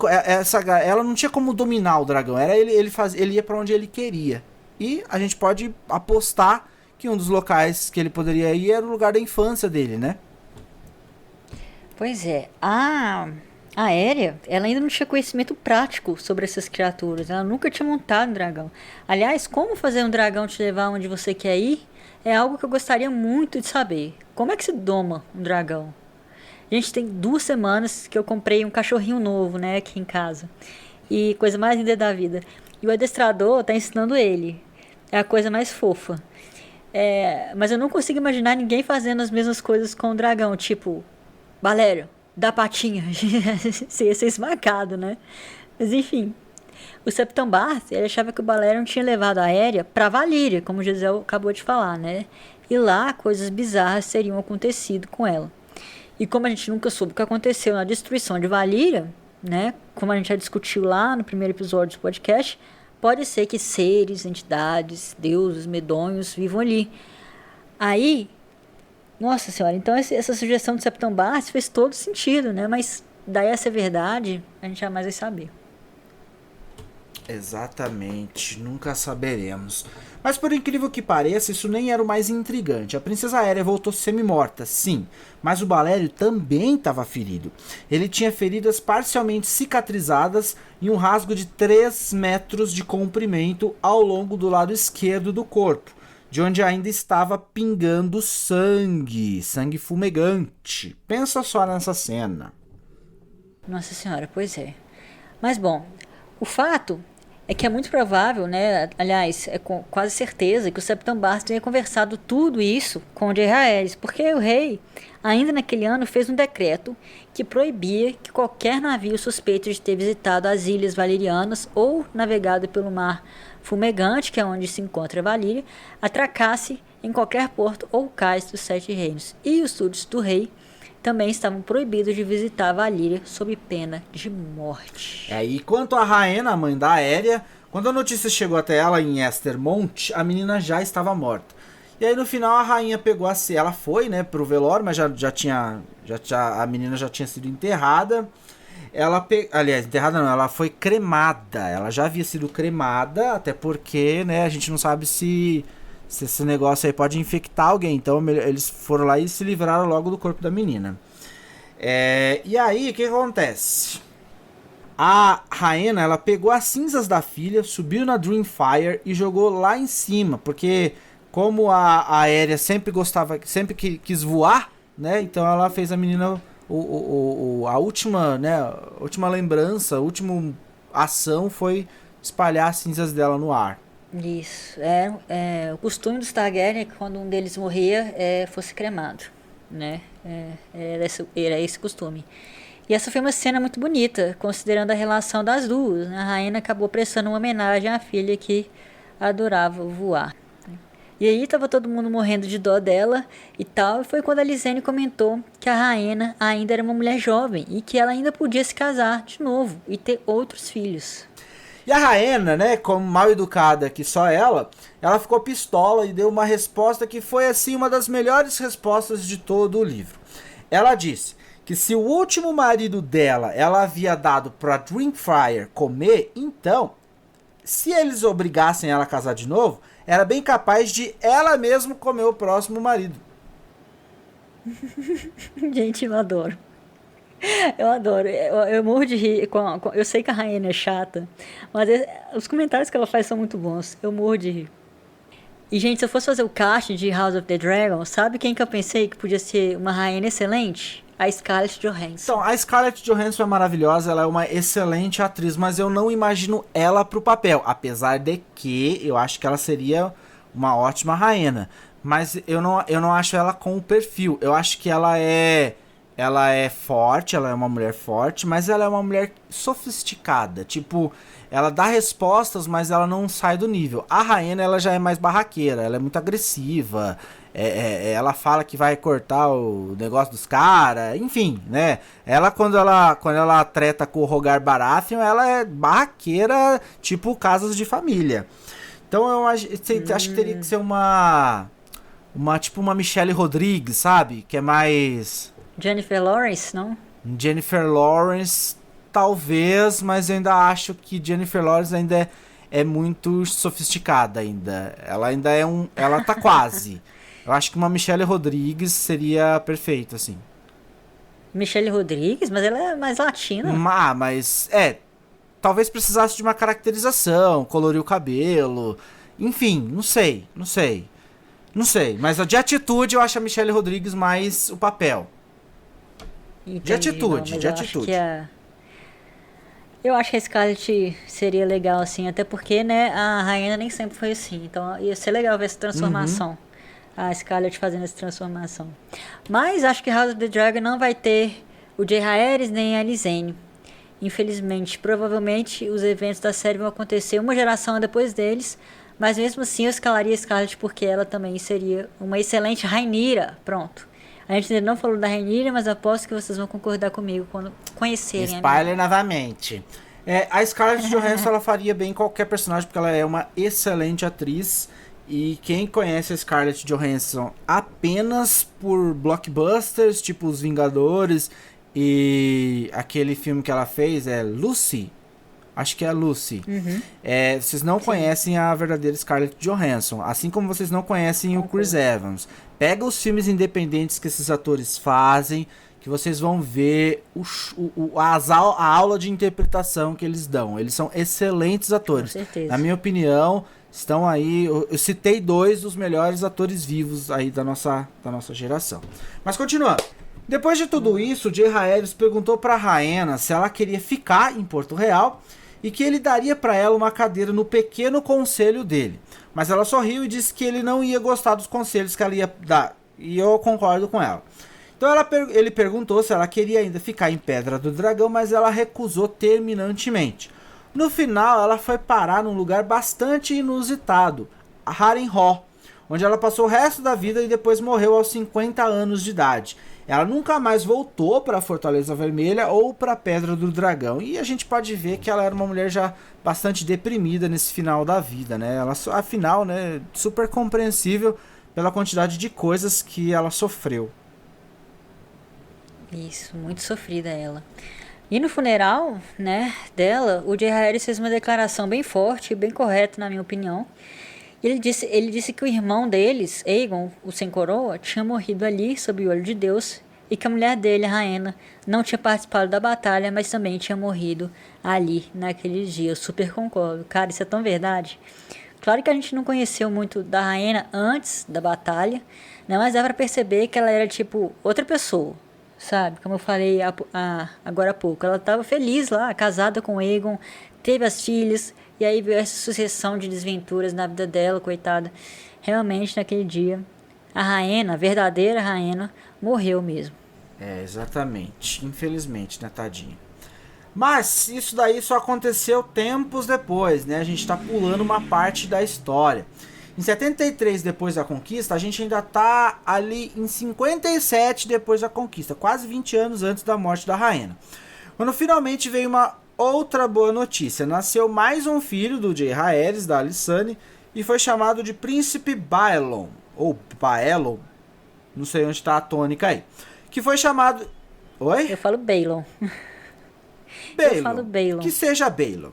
ela não tinha como dominar o dragão. Era ele ia para onde ele queria. E a gente pode apostar que um dos locais que ele poderia ir era o lugar da infância dele, né?
Pois é, a Aérea, ela ainda não tinha conhecimento prático sobre essas criaturas, ela nunca tinha montado um dragão. Aliás, como fazer um dragão te levar onde você quer ir é algo que eu gostaria muito de saber. Como é que se doma um dragão? Gente, tem 2 semanas que eu comprei um cachorrinho novo, né, aqui em casa. E coisa mais linda da vida. E o adestrador tá ensinando ele. É a coisa mais fofa. Mas eu não consigo imaginar ninguém fazendo as mesmas coisas com o dragão, tipo... Balério, dá patinha. Você ia ser esmagado, né? Mas enfim. O Septão Barth, ele achava que o Balerion tinha levado a Aérea pra Valíria, como o Gisele acabou de falar, né? E lá coisas bizarras teriam acontecido com ela. E como a gente nunca soube o que aconteceu na destruição de Valíria, né? Como a gente já discutiu lá no primeiro episódio do podcast, pode ser que seres, entidades, deuses, medonhos vivam ali. Aí... Nossa senhora, então essa sugestão do Septão Barth fez todo sentido, né? Mas daí essa verdade, a gente jamais vai saber.
Exatamente, nunca saberemos. Mas por incrível que pareça, isso nem era o mais intrigante. A princesa Aérea voltou semi-morta, sim, mas o Balério também estava ferido. Ele tinha feridas parcialmente cicatrizadas e um rasgo de 3 metros de comprimento ao longo do lado esquerdo do corpo, de onde ainda estava pingando sangue fumegante. Pensa só nessa cena.
Nossa senhora, pois é. Mas bom, o fato é que é muito provável, né? Aliás, é com quase certeza que o Septão Barth tenha conversado tudo isso com o Jaehaerys, porque o rei, ainda naquele ano, fez um decreto que proibia que qualquer navio suspeito de ter visitado as ilhas valerianas ou navegado pelo mar Fumegante, que é onde se encontra a Valíria, atracasse em qualquer porto ou cais dos 7 reinos. E os súditos do rei também estavam proibidos de visitar a Valíria sob pena de morte.
E quanto a Rhaena, a mãe da Aérea, quando a notícia chegou até ela em Estermont, a menina já estava morta. E aí no final a rainha pegou ela foi, né, pro velório, mas a menina já tinha sido enterrada. Aliás, enterrada não, ela foi cremada. Ela já havia sido cremada, até porque, né, a gente não sabe se esse negócio aí pode infectar alguém. Então eles foram lá e se livraram logo do corpo da menina. E aí, o que acontece? A Rhaena, ela pegou as cinzas da filha, subiu na Dreamfire e jogou lá em cima. Porque como a Aérea sempre quis voar, né, então ela fez a menina... a última lembrança, a última ação foi espalhar as cinzas dela no ar.
Isso. O costume dos Targaryen é que quando um deles morria, fosse cremado, né? Era esse costume. E essa foi uma cena muito bonita, considerando a relação das duas. A rainha acabou prestando uma homenagem à filha que adorava voar. E aí tava todo mundo morrendo de dó dela e tal. E foi quando a Lysane comentou que a Rhaena ainda era uma mulher jovem e que ela ainda podia se casar de novo e ter outros filhos.
E a Rhaena, né, como mal educada que só ela ficou pistola e deu uma resposta que foi, assim, uma das melhores respostas de todo o livro. Ela disse que se o último marido dela ela havia dado pra Dreamfire comer, então, se eles obrigassem ela a casar de novo, era bem capaz de ela mesma comer o próximo marido.
Gente, eu adoro. Eu adoro. Eu morro de rir. Eu sei que a Rhaena é chata, mas os comentários que ela faz são muito bons. Eu morro de rir. E, gente, se eu fosse fazer o cast de House of the Dragon, sabe quem que eu pensei que podia ser uma Rhaena excelente? A Scarlett Johansson.
Então, a Scarlett Johansson é maravilhosa, ela é uma excelente atriz, mas eu não imagino ela pro papel, apesar de que eu acho que ela seria uma ótima Rhaena. Mas eu não acho ela com o perfil. Eu acho que ela é forte, ela é uma mulher forte, mas ela é uma mulher sofisticada. Tipo, ela dá respostas, mas ela não sai do nível. A Rhaena, ela já é mais barraqueira, ela é muito agressiva. Ela fala que vai cortar o negócio dos caras, enfim, né? Ela quando ela treta com o Rogar Baratheon, ela é barraqueira, tipo casas de família. Então eu acho que teria que ser uma tipo uma Michelle Rodrigues, sabe? Que é mais...
Jennifer Lawrence, não?
Jennifer Lawrence, talvez, mas eu ainda acho que Jennifer Lawrence ainda é muito sofisticada ainda. Ela ainda é ela tá quase. Eu acho que uma Michelle Rodrigues seria perfeita, assim.
Michelle Rodrigues? Mas ela é mais latina.
Mas talvez precisasse de uma caracterização, colorir o cabelo, enfim, não sei, mas de atitude eu acho a Michelle Rodrigues mais o papel.
Entendi,
de atitude.
Eu acho que a Scarlett seria legal, assim, até porque, né, a Rhaena nem sempre foi assim, então ia ser legal ver essa transformação. A Scarlett fazendo essa transformação. Mas acho que House of the Dragon não vai ter o Jaehaerys nem a Lysane. Infelizmente, provavelmente os eventos da série vão acontecer uma geração depois deles, mas mesmo assim eu escalaria a Scarlett porque ela também seria uma excelente Rhaenyra. Pronto. A gente ainda não falou da Rhaenyra, mas aposto que vocês vão concordar comigo quando conhecerem.
Spoiler novamente. A Scarlett Johansson ela faria bem qualquer personagem porque ela é uma excelente atriz. E quem conhece a Scarlett Johansson apenas por blockbusters, tipo Os Vingadores e aquele filme que ela fez, Lucy. Acho que é Lucy. Vocês não conhecem a verdadeira Scarlett Johansson, assim como vocês não conhecem o Chris Evans. Pega os filmes independentes que esses atores fazem, que vocês vão ver a aula de interpretação que eles dão. Eles são excelentes atores.
Com certeza.
Na minha opinião, estão aí... Eu citei 2 dos melhores atores vivos aí da nossa geração. Mas continuando. Depois de tudo isso, o Jaehaerys perguntou para Rhaena se ela queria ficar em Porto Real e que ele daria para ela uma cadeira no pequeno conselho dele. Mas ela sorriu e disse que ele não ia gostar dos conselhos que ela ia dar. E eu concordo com ela. Então ele perguntou se ela queria ainda ficar em Pedra do Dragão, mas ela recusou terminantemente. No final, ela foi parar num lugar bastante inusitado, Harrenhal, onde ela passou o resto da vida e depois morreu aos 50 anos de idade. Ela nunca mais voltou para a Fortaleza Vermelha ou para a Pedra do Dragão. E a gente pode ver que ela era uma mulher já bastante deprimida nesse final da vida, né? Ela, afinal, né, super compreensível pela quantidade de coisas que ela sofreu.
Isso, muito sofrida ela. E no funeral, né, dela, o Jaehaerys fez uma declaração bem forte e bem correta, na minha opinião. Ele disse que o irmão deles, Aegon, o Sem Coroa, tinha morrido ali sob o olho de Deus e que a mulher dele, a Rhaena, não tinha participado da batalha, mas também tinha morrido ali naquele dia. Eu super concordo. Cara, isso é tão verdade. Claro que a gente não conheceu muito da Rhaena antes da batalha, né, mas dá pra perceber que ela era tipo outra pessoa, sabe? Como eu falei agora há pouco. Ela estava feliz lá, casada com Aegon, teve as filhas. E aí veio essa sucessão de desventuras na vida dela, coitada. Realmente, naquele dia, a Rhaena, a verdadeira Rhaena, morreu mesmo.
Exatamente. Infelizmente, né, tadinha. Mas isso daí só aconteceu tempos depois, né? A gente tá pulando uma parte da história. Em 73 depois da conquista, a gente ainda tá ali em 57 depois da conquista, quase 20 anos antes da morte da Rainha. Quando finalmente veio uma outra boa notícia, nasceu mais um filho do Jaehaerys, da Alysanne, e foi chamado de Príncipe Baelon, ou Baelon, não sei onde tá a tônica aí, que foi chamado... Oi?
Eu falo Baelon.
Baelon,
Eu falo Baelon.
que seja Baelon,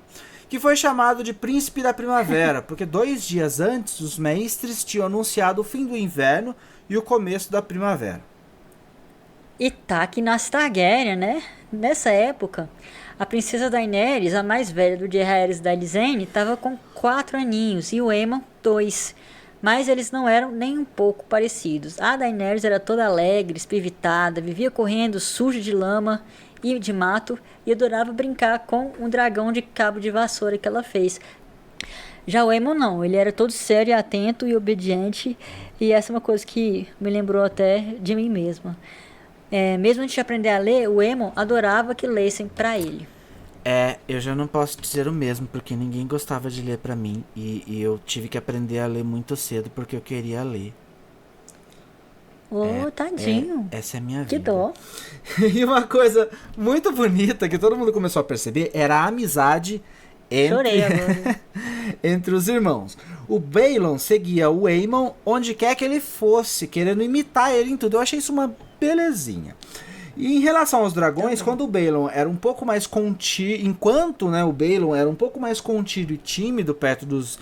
que foi chamado de Príncipe da Primavera, porque 2 dias antes os mestres tinham anunciado o fim do inverno e o começo da primavera.
E tá que nasce Targaryen, né? Nessa época, a princesa Daenerys, a mais velha do Jaehaerys da Alysanne, estava com 4 aninhos e o Aemon 2. Mas eles não eram nem um pouco parecidos. A Daenerys era toda alegre, espivitada, vivia correndo suja de lama e de mato e adorava brincar com um dragão de cabo de vassoura que ela fez. Já o Aemon não, ele era todo sério, atento e obediente, e essa é uma coisa que me lembrou até de mim mesma. Mesmo antes de aprender a ler, o Aemon adorava que lessem pra ele.
Eu já não posso dizer o mesmo, porque ninguém gostava de ler pra mim, e eu tive que aprender a ler muito cedo porque eu queria ler.
Tadinho.
Essa é a minha vida.
Que dó.
E uma coisa muito bonita que todo mundo começou a perceber era a amizade
Chorei agora.
entre os irmãos. O Baelon seguia o Aemon onde quer que ele fosse, querendo imitar ele em tudo. Eu achei isso uma belezinha. E em relação aos dragões, quando o Baelon era um pouco mais contido, enquanto, né, o Baelon era um pouco mais contido e tímido perto dos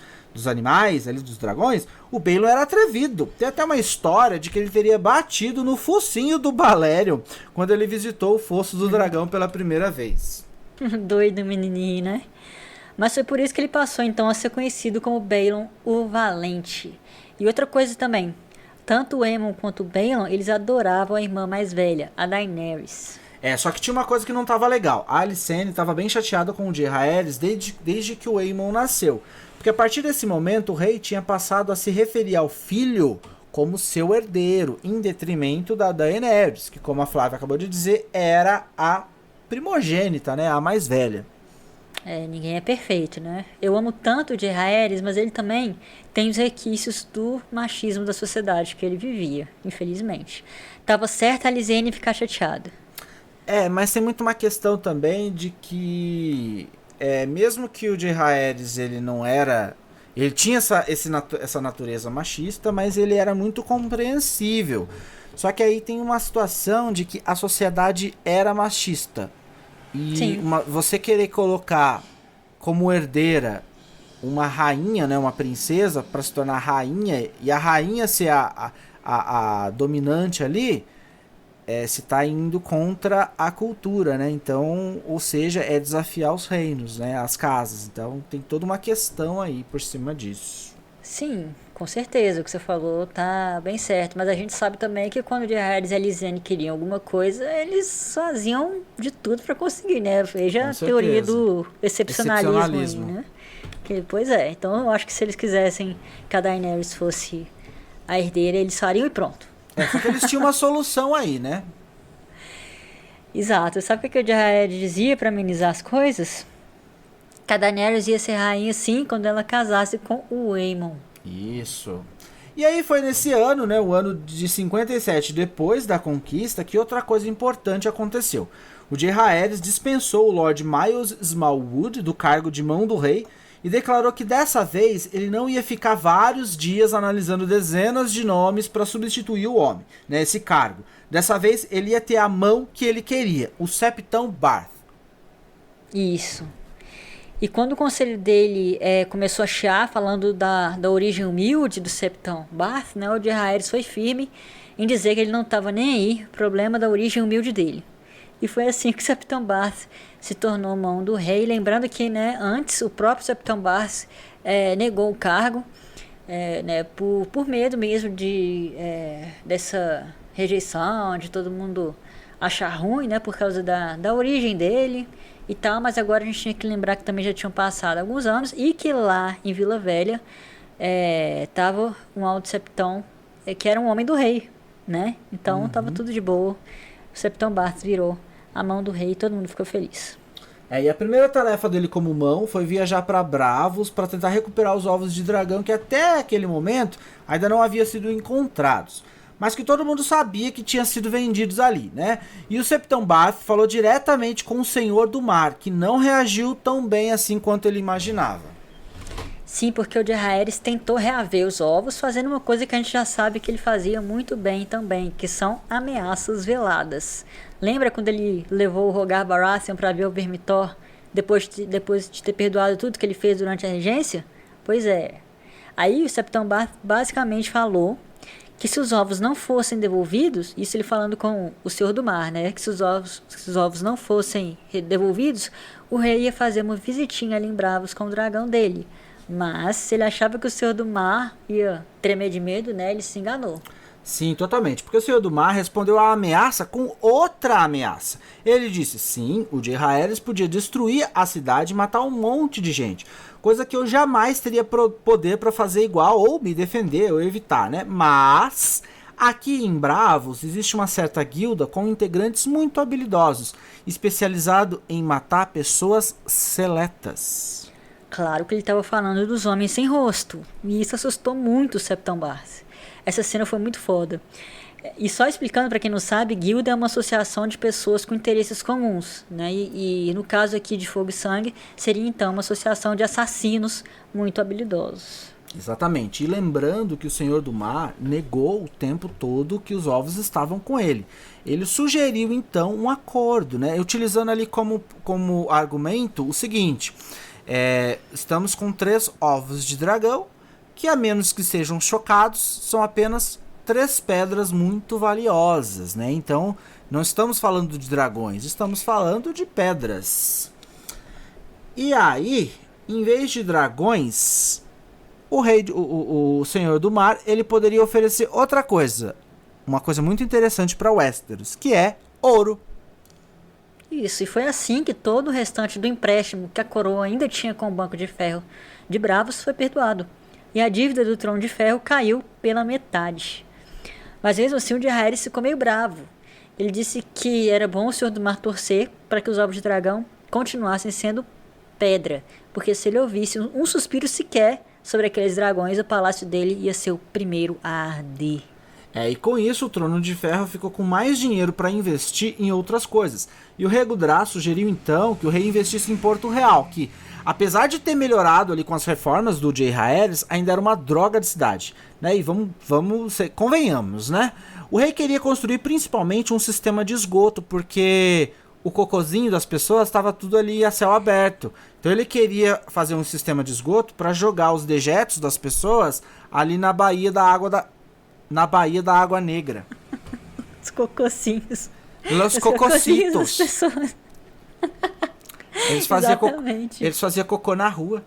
animais, ali dos dragões, o Baelon era atrevido. Tem até uma história de que ele teria batido no focinho do Balerion quando ele visitou o fosso do dragão pela primeira vez.
Doido menininho, né? Mas foi por isso que ele passou então a ser conhecido como Baelon o Valente. E outra coisa também, tanto o Aemon quanto o Baelon, eles adoravam a irmã mais velha, a Daenerys.
Só que tinha uma coisa que não estava legal. A Alysanne estava bem chateada com o Jaehaerys desde que o Aemon nasceu. Porque a partir desse momento o rei tinha passado a se referir ao filho como seu herdeiro, em detrimento da Daenerys, que, como a Flávia acabou de dizer, era a primogênita, né, a mais velha.
Ninguém é perfeito, né? Eu amo tanto o Jaehaerys, mas ele também tem os requisitos do machismo da sociedade que ele vivia, infelizmente. Tava certa a Alysanne ficar chateada.
Mas tem muito uma questão também de que mesmo que o Jaehaerys ele não era, ele tinha essa natureza machista, mas ele era muito compreensível. Só que aí tem uma situação de que a sociedade era machista. E você querer colocar como herdeira uma rainha, né, uma princesa, para se tornar rainha, e a rainha ser a dominante ali, se está indo contra a cultura, né? Então, ou seja, é desafiar os reinos, né? As casas. Então, tem toda uma questão aí por cima disso.
Sim, com certeza, o que você falou tá bem certo. Mas a gente sabe também que quando o Jaehaerys e a Alysanne queriam alguma coisa, eles faziam de tudo para conseguir, né? Veja a teoria do excepcionalismo aí, né? Pois é, então eu acho que se eles quisessem que a Daenerys fosse a herdeira, eles fariam e pronto.
Porque eles tinham uma solução aí, né?
Exato. Sabe o que o Jaehaerys dizia para amenizar as coisas? Que a Daenerys ia ser rainha sim quando ela casasse com o Aemon.
Isso. E aí foi nesse ano, né, o ano de 57 depois da conquista, que outra coisa importante aconteceu. O Jaehaerys dispensou o Lord Myles Smallwood do cargo de mão do rei e declarou que dessa vez ele não ia ficar vários dias analisando dezenas de nomes para substituir o homem, né, esse cargo. Dessa vez ele ia ter a mão que ele queria, o Septão Barth.
Isso. E quando o conselho dele começou a chiar, falando da origem humilde do Septão Barth, né, o Jaehaerys foi firme em dizer que ele não estava nem aí, problema da origem humilde dele. E foi assim que o Septão Barth se tornou mão do rei, lembrando que, né, antes o próprio Septão Barth negou o cargo, né, por medo mesmo dessa rejeição, de todo mundo achar ruim, né, por causa da origem dele e tal, mas agora a gente tinha que lembrar que também já tinham passado alguns anos e que lá em Vila Velha tava um Alto Septão que era um homem do rei, né, então tava tudo de boa. O Septão Barth virou a mão do rei e todo mundo ficou feliz.
E a primeira tarefa dele como mão foi viajar para Bravos para tentar recuperar os ovos de dragão que até aquele momento ainda não haviam sido encontrados, mas que todo mundo sabia que tinham sido vendidos ali, né? E o Septão Bath falou diretamente com o Senhor do Mar, que não reagiu tão bem assim quanto ele imaginava.
Sim, porque o Jaehaerys tentou reaver os ovos, fazendo uma coisa que a gente já sabe que ele fazia muito bem também, que são ameaças veladas. Lembra quando ele levou o Rogar Baratheon para ver o Vermitor, depois de ter perdoado tudo que ele fez durante a regência? Pois é. Aí o Septão Bath basicamente falou que se os ovos não fossem devolvidos, isso ele falando com o Senhor do Mar, né? Que se os ovos não fossem devolvidos, o rei ia fazer uma visitinha ali em Bravos com o dragão dele. Mas se ele achava que o Senhor do Mar ia tremer de medo, né? Ele se enganou.
Sim, totalmente, porque o Senhor do Mar respondeu à ameaça com outra ameaça. Ele disse, sim, o Jaehaerys podia destruir a cidade e matar um monte de gente, coisa que eu jamais teria poder para fazer igual, ou me defender, ou evitar, né? Mas aqui em Bravos existe uma certa guilda com integrantes muito habilidosos, especializado em matar pessoas seletas.
Claro que ele estava falando dos homens sem rosto, e isso assustou muito o Septão Bath. Essa cena foi muito foda. E só explicando para quem não sabe, guilda é uma associação de pessoas com interesses comuns, né? E no caso aqui de Fogo e Sangue, seria então uma associação de assassinos muito habilidosos.
Exatamente. E lembrando que o Senhor do Mar negou o tempo todo que os ovos estavam com ele. Ele sugeriu então um acordo, né? Utilizando ali como argumento o seguinte: estamos com 3 ovos de dragão, que a menos que sejam chocados, são apenas 3 pedras muito valiosas, né? Então, não estamos falando de dragões, estamos falando de pedras. E aí, em vez de dragões, o Senhor do Mar, ele poderia oferecer outra coisa, uma coisa muito interessante para Westeros, que é ouro.
Isso, e foi assim que todo o restante do empréstimo que a coroa ainda tinha com o Banco de Ferro de Bravos foi perdoado. E a dívida do Trono de Ferro caiu pela metade. Mas mesmo assim o Jaehaerys ficou meio bravo. Ele disse que era bom o Senhor do Mar torcer para que os ovos de dragão continuassem sendo pedra, porque se ele ouvisse um suspiro sequer sobre aqueles dragões, o palácio dele ia ser o primeiro a arder.
E com isso o Trono de Ferro ficou com mais dinheiro para investir em outras coisas. E o rei Gudrá sugeriu então que o rei investisse em Porto Real, que, apesar de ter melhorado ali com as reformas do Jaehaerys, ainda era uma droga de cidade, né? E convenhamos, né? O rei queria construir principalmente um sistema de esgoto, porque o cocôzinho das pessoas estava tudo ali a céu aberto. Então ele queria fazer um sistema de esgoto para jogar os dejetos das pessoas ali na Baía da Água Negra.
Os cococinhos.
Os cococitos.
Das pessoas.
Eles faziam cocô na rua.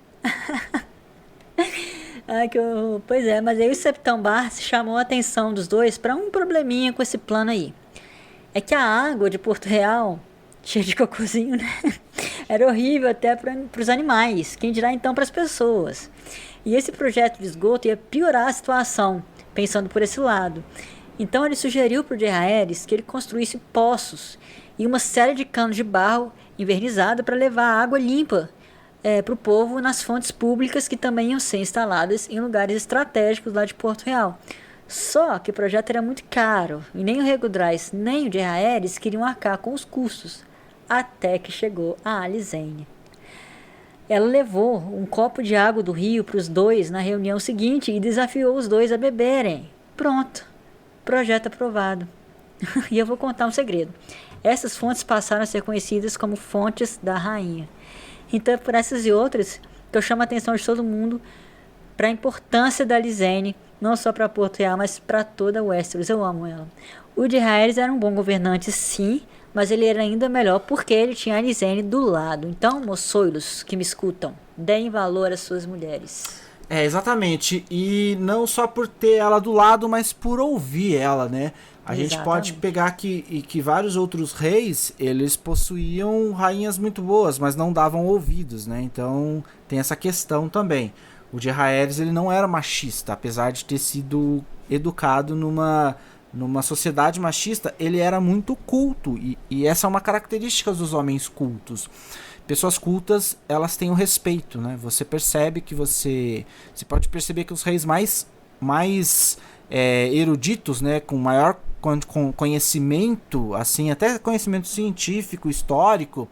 Pois é, mas aí o Septão Bath chamou a atenção dos dois para um probleminha com esse plano aí. É que a água de Porto Real, cheia de cocôzinho, né? Era horrível até para os animais, quem dirá então para as pessoas. E esse projeto de esgoto ia piorar a situação, pensando por esse lado. Então ele sugeriu para o Jaehaerys que ele construísse poços e uma série de canos de barro envernizado para levar água limpa para o povo nas fontes públicas que também iam ser instaladas em lugares estratégicos lá de Porto Real. Só que o projeto era muito caro e nem o rei Gudrás nem o Jaehaerys queriam arcar com os custos, até que chegou a Alysanne. Ela levou um copo de água do rio para os dois na reunião seguinte e desafiou os dois a beberem. Pronto, projeto aprovado. E eu vou contar um segredo. Essas fontes passaram a ser conhecidas como Fontes da Rainha. Então, por essas e outras, que eu chamo a atenção de todo mundo para a importância da Alysanne, não só para Porto Real, mas para toda Westeros. Eu amo ela. O Jaehaerys era um bom governante, sim, mas ele era ainda melhor porque ele tinha a Alysanne do lado. Então, moçoilos que me escutam, deem valor às suas mulheres.
Exatamente. E não só por ter ela do lado, mas por ouvir ela, né? A gente pode pegar que vários outros reis, eles possuíam rainhas muito boas, mas não davam ouvidos, né? Então, tem essa questão também. O Jaehaerys, ele não era machista, apesar de ter sido educado numa sociedade machista, ele era muito culto. E essa é uma característica dos homens cultos. Pessoas cultas, elas têm o respeito, né? Você percebe que você pode perceber que os reis mais eruditos, né? Com maior conhecimento, assim, até conhecimento científico, histórico,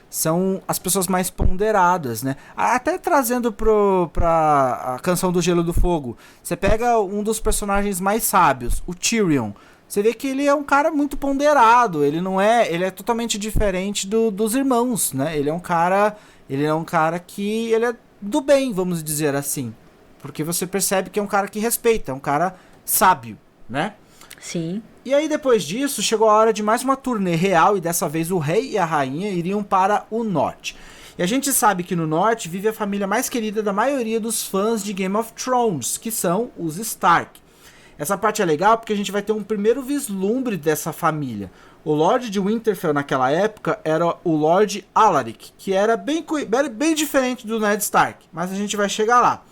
são as pessoas mais ponderadas, né? Até trazendo pra a Canção do Gelo e do Fogo. Você pega um dos personagens mais sábios, o Tyrion. Você vê que ele é um cara muito ponderado. Ele é totalmente diferente dos irmãos, né? Ele é um cara que ele é do bem, vamos dizer assim. Porque você percebe que é um cara que respeita, é um cara sábio, né?
Sim.
E aí depois disso, chegou a hora de mais uma turnê real, e dessa vez o rei e a rainha iriam para o norte. E a gente sabe que no norte vive a família mais querida da maioria dos fãs de Game of Thrones, que são os Stark. Essa parte é legal porque a gente vai ter um primeiro vislumbre dessa família. O Lorde de Winterfell naquela época era o Lorde Alaric, que era bem diferente do Ned Stark, mas a gente vai chegar lá.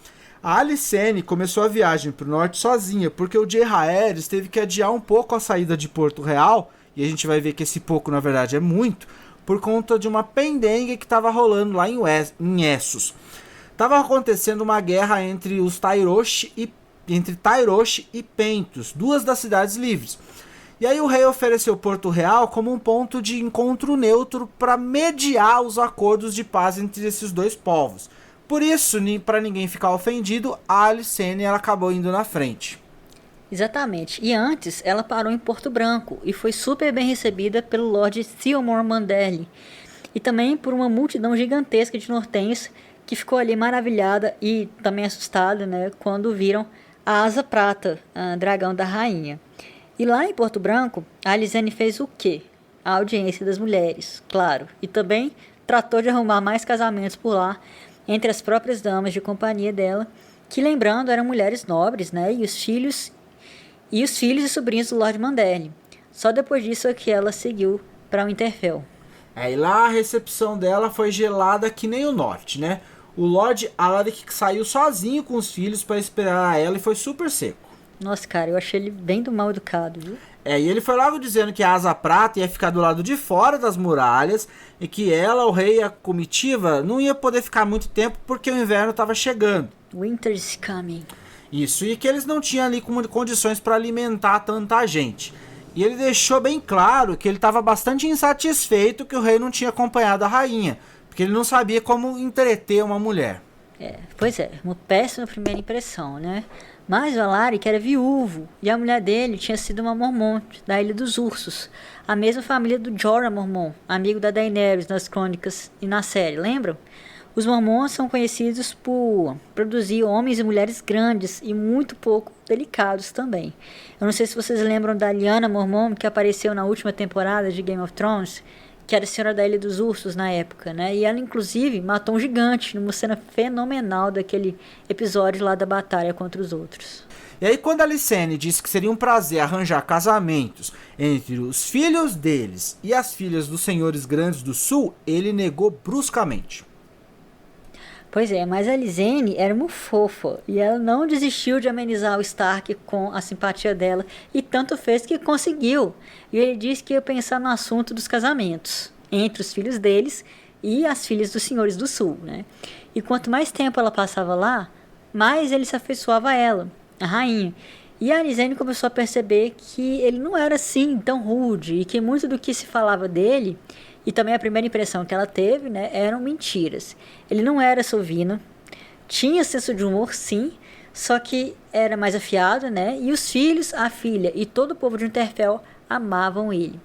A Alicene começou a viagem para o norte sozinha, porque o Jaehaerys teve que adiar um pouco a saída de Porto Real, e a gente vai ver que esse pouco na verdade é muito, por conta de uma pendengue que estava rolando lá em Essos. Tava acontecendo uma guerra entre os Tyrosh e Pentos, duas das cidades livres. E aí o rei ofereceu Porto Real como um ponto de encontro neutro para mediar os acordos de paz entre esses dois povos. Por isso, para ninguém ficar ofendido, a Alicene ela acabou indo na frente.
Exatamente. E antes, ela parou em Porto Branco e foi super bem recebida pelo Lord Theomore Manderly. E também por uma multidão gigantesca de nortenhos que ficou ali maravilhada e também assustada, né, quando viram a Asa Prata, a dragão da rainha. E lá em Porto Branco, a Alicene fez o quê? A audiência das mulheres, claro. E também tratou de arrumar mais casamentos por lá, entre as próprias damas de companhia dela, que, lembrando, eram mulheres nobres, né, e os filhos e sobrinhos do Lord Manderly. Só depois disso é que ela seguiu para Winterfell.
E lá a recepção dela foi gelada que nem o norte, né? O Lord Alaric saiu sozinho com os filhos para esperar ela e foi super seco.
Nossa, cara, eu achei ele bem do mal educado, viu?
E ele foi logo dizendo que a Asa Prata ia ficar do lado de fora das muralhas e que ela, o rei e a comitiva não ia poder ficar muito tempo porque o inverno estava chegando.
Winter is coming.
Isso, e que eles não tinham ali condições para alimentar tanta gente. E ele deixou bem claro que ele estava bastante insatisfeito que o rei não tinha acompanhado a rainha, porque ele não sabia como entreter uma mulher.
Pois é, uma péssima primeira impressão, né? Mas o Alaric era viúvo, e a mulher dele tinha sido uma Mormont, da Ilha dos Ursos, a mesma família do Jorah Mormont, amigo da Daenerys nas crônicas e na série, lembram? Os Mormonts são conhecidos por produzir homens e mulheres grandes e muito pouco delicados também. Eu não sei se vocês lembram da Lyanna Mormont, que apareceu na última temporada de Game of Thrones, que era a Senhora da Ilha dos Ursos na época, né? E ela, inclusive, matou um gigante numa cena fenomenal daquele episódio lá da batalha contra os outros.
E aí, quando a Alicene disse que seria um prazer arranjar casamentos entre os filhos deles e as filhas dos senhores grandes do sul, ele negou bruscamente.
Pois é, mas a Alicene era uma fofa e ela não desistiu de amenizar o Stark com a simpatia dela e tanto fez que conseguiu. E ele disse que ia pensar no assunto dos casamentos entre os filhos deles e as filhas dos senhores do sul, né? E quanto mais tempo ela passava lá, mais ele se afeiçoava a ela, a rainha. E a Alicene começou a perceber que ele não era assim tão rude e que muito do que se falava dele, e também a primeira impressão que ela teve, né, eram mentiras. Ele não era sovino, tinha senso de humor sim, só que era mais afiado, né? E os filhos, a filha e todo o povo de Winterfell amavam ele.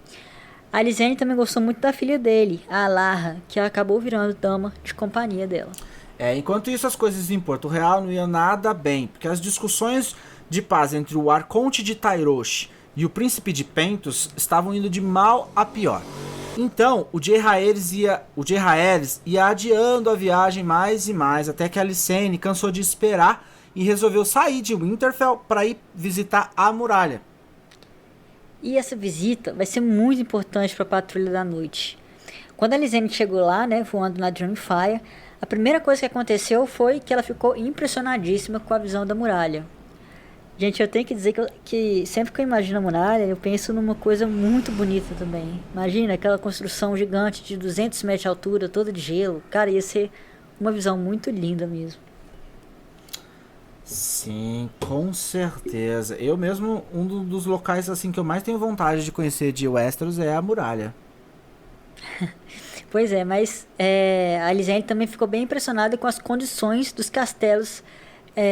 A Alicene também gostou muito da filha dele, a Alarra, que acabou virando dama de companhia dela.
Enquanto isso, as coisas em Porto Real não iam nada bem, porque as discussões de paz entre o Arconte de Tyrosh e o Príncipe de Pentos estavam indo de mal a pior. Então, o Jaehaerys ia adiando a viagem mais e mais, até que a Alicene cansou de esperar e resolveu sair de Winterfell para ir visitar a muralha.
E essa visita vai ser muito importante para a Patrulha da Noite. Quando a Alicene chegou lá, né, voando na Dragonfire, a primeira coisa que aconteceu foi que ela ficou impressionadíssima com a visão da muralha. Gente, eu tenho que dizer que sempre que eu imagino a muralha, eu penso numa coisa muito bonita também. Imagina aquela construção gigante de 200 metros de altura, toda de gelo. Cara, ia ser uma visão muito linda mesmo.
Sim, com certeza. Eu mesmo, dos locais assim que eu mais tenho vontade de conhecer de Westeros é a muralha.
Pois é, mas a Elisane também ficou bem impressionada com as condições dos castelos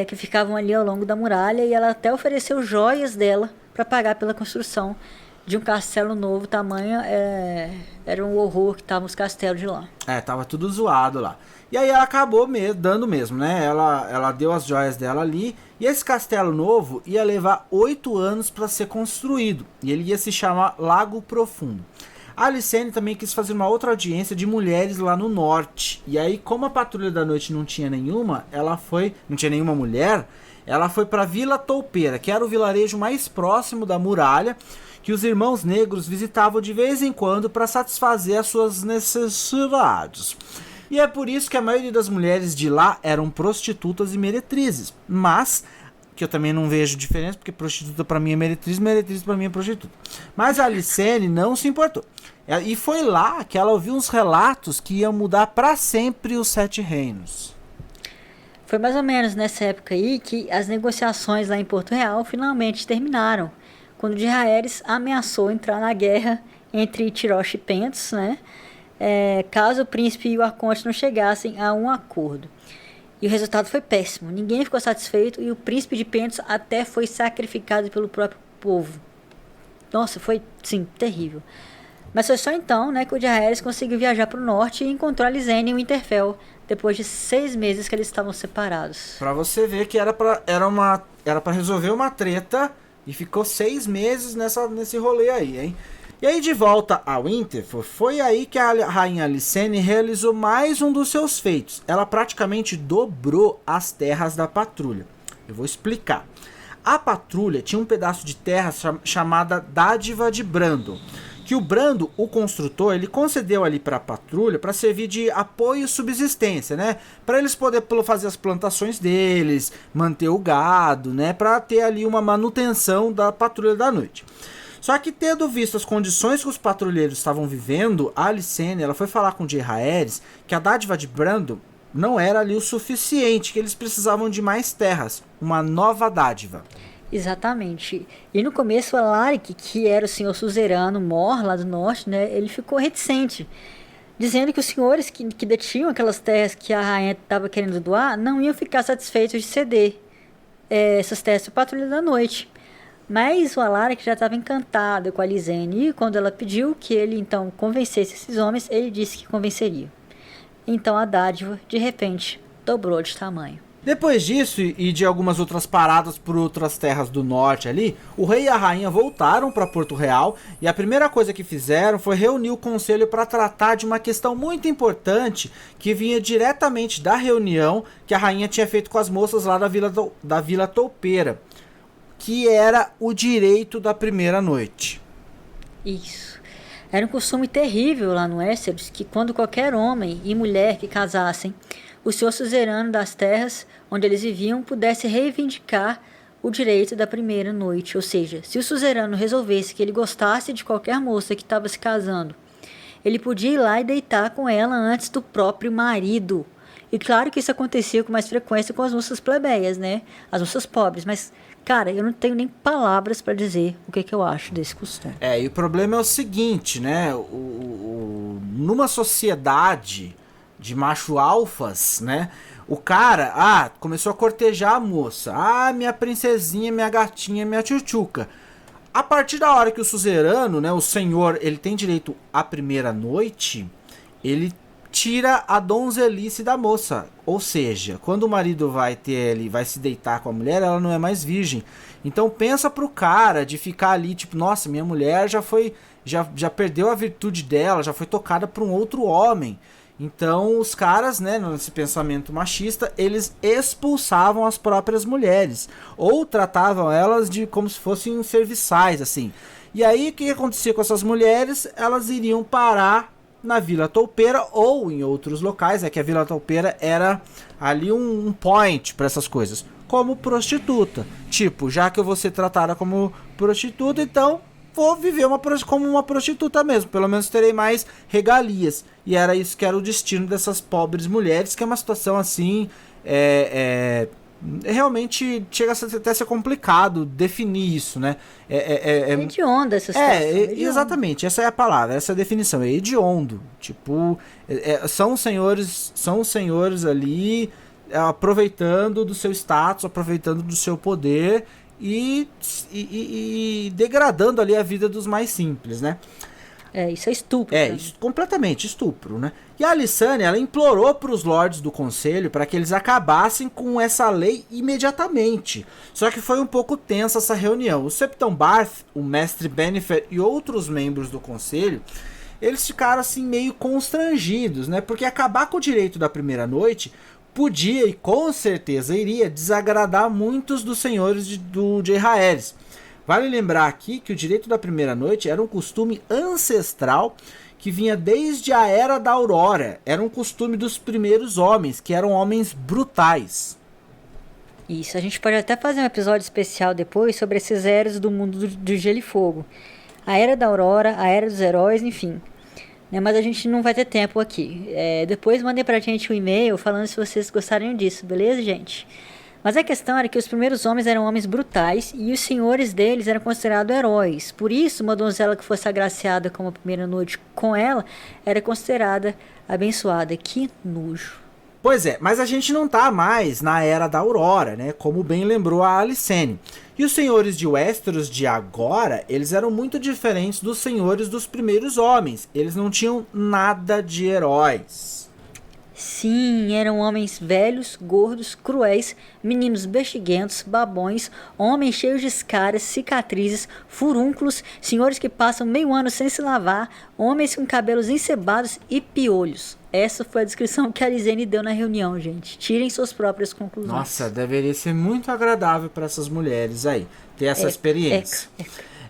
que ficavam ali ao longo da muralha, e ela até ofereceu joias dela para pagar pela construção de um castelo novo, tamanho era um horror que estavam os castelos de lá.
Tava tudo zoado lá. E aí ela acabou dando mesmo, né? Ela deu as joias dela ali, e esse castelo novo ia levar 8 anos para ser construído, e ele ia se chamar Lago Profundo. A Alicenne também quis fazer uma outra audiência de mulheres lá no norte. E aí, como a Patrulha da Noite não tinha nenhuma, não tinha nenhuma mulher, ela foi para Vila Toupeira, que era o vilarejo mais próximo da muralha, que os irmãos negros visitavam de vez em quando para satisfazer as suas necessidades. E é por isso que a maioria das mulheres de lá eram prostitutas e meretrizes. Mas que eu também não vejo diferença, porque prostituta pra mim é meretriz pra mim é prostituta. Mas a Alicenne não se importou. E foi lá que ela ouviu uns relatos que iam mudar pra sempre os 7 reinos.
Foi mais ou menos nessa época aí que as negociações lá em Porto Real finalmente terminaram, quando Jaehaerys ameaçou entrar na guerra entre Tyrosh e Pentos, né? Caso o príncipe e o arconte não chegassem a um acordo. E o resultado foi péssimo. Ninguém ficou satisfeito e o príncipe de Pentos até foi sacrificado pelo próprio povo. Nossa, foi, sim, terrível. Mas foi só então, né, que o Jaehaerys conseguiu viajar para o norte e encontrou a Alysanne e o Winterfell, depois de 6 meses que eles estavam separados.
Pra você ver que era pra resolver uma treta e ficou 6 meses nesse rolê aí, hein? E aí, de volta a Winterfell, foi aí que a rainha Alysanne realizou mais um dos seus feitos. Ela praticamente dobrou as terras da patrulha. Eu vou explicar. A patrulha tinha um pedaço de terra chamada Dádiva de Brandon, que o Brando, o construtor, ele concedeu ali para a patrulha para servir de apoio e subsistência, né? Para eles poderem fazer as plantações deles, manter o gado, né? Para ter ali uma manutenção da patrulha da noite. Só que, tendo visto as condições que os patrulheiros estavam vivendo, a Alysanne, ela foi falar com Jaehaerys que a dádiva de Brandon não era ali o suficiente, que eles precisavam de mais terras, uma nova dádiva.
Exatamente. E no começo, o Alaric, que era o senhor suzerano mor lá do norte, né, ele ficou reticente, dizendo que os senhores que detinham aquelas terras que a rainha estava querendo doar não iam ficar satisfeitos de ceder essas terras para a patrulha da noite. Mas o Alaric já estava encantado com a Alysanne, e quando ela pediu que ele então convencesse esses homens, ele disse que convenceria. Então a dádiva, de repente, dobrou de tamanho.
Depois disso e de algumas outras paradas por outras terras do norte ali, o rei e a rainha voltaram para Porto Real e a primeira coisa que fizeram foi reunir o conselho para tratar de uma questão muito importante que vinha diretamente da reunião que a rainha tinha feito com as moças lá da Vila Toupeira, que era o direito da primeira noite.
Isso. Era um costume terrível lá no Westeros que quando qualquer homem e mulher que casassem, o senhor suzerano das terras onde eles viviam pudesse reivindicar o direito da primeira noite. Ou seja, se o suzerano resolvesse que ele gostasse de qualquer moça que estava se casando, ele podia ir lá e deitar com ela antes do próprio marido. E claro que isso acontecia com mais frequência com as moças plebeias, né? As moças pobres, mas... Cara, eu não tenho nem palavras para dizer o que eu acho desse costume.
E o problema é o seguinte, né? Numa sociedade de macho alfas, né? O cara, começou a cortejar a moça. Minha princesinha, minha gatinha, minha tchutchuca. A partir da hora que o suzerano, né? O senhor, ele tem direito à primeira noite, ele tira a donzelice da moça. Ou seja, quando o marido vai se deitar com a mulher, ela não é mais virgem. Então pensa pro cara de ficar ali, tipo, nossa, minha mulher já perdeu a virtude dela, já foi tocada por um outro homem. Então os caras, né, nesse pensamento machista, eles expulsavam as próprias mulheres. Ou tratavam elas como se fossem serviçais, assim. E aí o que acontecia com essas mulheres? Elas iriam parar na Vila Toupeira ou em outros locais, que a Vila Toupeira era ali um point para essas coisas. como prostituta. Tipo, já que eu vou ser tratada como prostituta, então vou viver como uma prostituta mesmo. Pelo menos terei mais regalias. E era isso que era o destino dessas pobres mulheres, que é uma situação assim... realmente chega até a ser complicado definir isso, né?
É hedionda essa situação.
Exatamente, essa é a palavra, essa é a definição, é hediondo. Tipo, são senhores ali aproveitando do seu status, aproveitando do seu poder e degradando ali a vida dos mais simples, né?
Isso é estupro.
Completamente estupro, né? E a Alysanne, ela implorou para os lords do conselho para que eles acabassem com essa lei imediatamente. Só que foi um pouco tensa essa reunião. O Septon Barth, o mestre Bennifer e outros membros do conselho, eles ficaram assim meio constrangidos, né? Porque acabar com o direito da primeira noite podia e com certeza iria desagradar muitos dos senhores do Jaehaerys. Vale lembrar aqui que o direito da primeira noite era um costume ancestral que vinha desde a Era da Aurora. Era um costume dos primeiros homens, que eram homens brutais.
Isso, a gente pode até fazer um episódio especial depois sobre esses eras do mundo do Gelo e Fogo. A Era da Aurora, a Era dos Heróis, enfim. Mas a gente não vai ter tempo aqui. Depois mandem pra gente um e-mail falando se vocês gostariam disso, beleza, gente? Mas a questão era que os primeiros homens eram homens brutais e os senhores deles eram considerados heróis. Por isso, uma donzela que fosse agraciada com a primeira noite com ela era considerada abençoada. Que nojo.
Pois é, mas a gente não tá mais na Era da Aurora, né? Como bem lembrou a Alysanne. E os senhores de Westeros de agora, eles eram muito diferentes dos senhores dos primeiros homens. Eles não tinham nada de heróis.
Sim, eram homens velhos, gordos, cruéis, meninos bexiguentos, babões, homens cheios de escaras, cicatrizes, furúnculos, senhores que passam meio ano sem se lavar, homens com cabelos encebados e piolhos. Essa foi a descrição que a Alysanne deu na reunião, gente. Tirem suas próprias conclusões.
Nossa, deveria ser muito agradável para essas mulheres aí, ter essa experiência.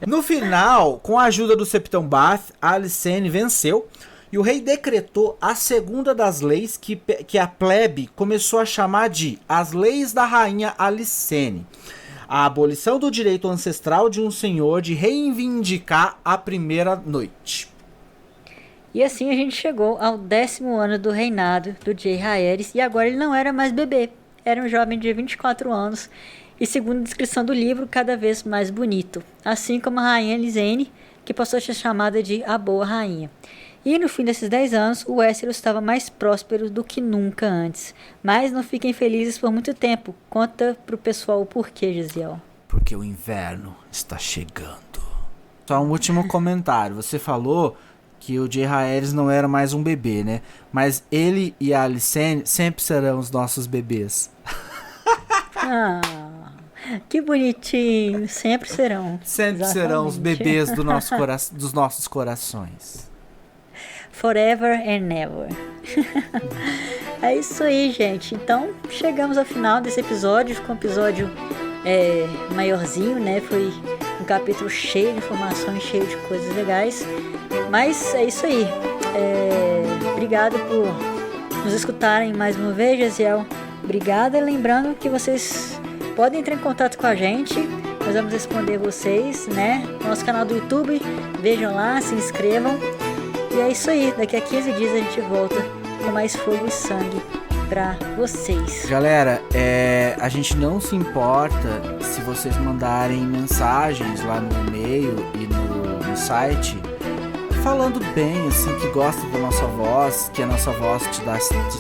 No final, com a ajuda do Septon Barth, a Alysanne venceu. E o rei decretou a segunda das leis que a plebe começou a chamar de as leis da rainha Alysanne. A abolição do direito ancestral de um senhor de reivindicar a primeira noite.
E assim a gente chegou ao 10º ano do reinado do Jaehaerys e agora ele não era mais bebê. Era um jovem de 24 anos e, segundo a descrição do livro, cada vez mais bonito. Assim como a rainha Alysanne, que passou a ser chamada de a Boa Rainha. E no fim desses 10 anos, o Westeros estava mais próspero do que nunca antes. Mas não fiquem felizes por muito tempo. Conta pro pessoal o porquê, Gisiel.
Porque o inverno está chegando. Só um último comentário. Você falou que o Jaehaerys não era mais um bebê, né? Mas ele e a Alysanne sempre serão os nossos bebês.
Ah, que bonitinho. Sempre serão.
Sempre serão os bebês dos nossos corações.
Forever and never. É isso aí, gente. Então, chegamos ao final desse episódio. Ficou um episódio maiorzinho, né? Foi um capítulo cheio de informações, cheio de coisas legais. Mas é isso aí. Obrigado por nos escutarem mais uma vez, Gesiel. Obrigada. Lembrando que vocês podem entrar em contato com a gente. Nós vamos responder vocês, né? Nosso canal do YouTube. Vejam lá, se inscrevam. E é isso aí, daqui a 15 dias a gente volta com mais fogo e sangue pra vocês.
Galera, a gente não se importa se vocês mandarem mensagens lá no e-mail e no site falando bem, assim, que gostam da nossa voz, que a nossa voz te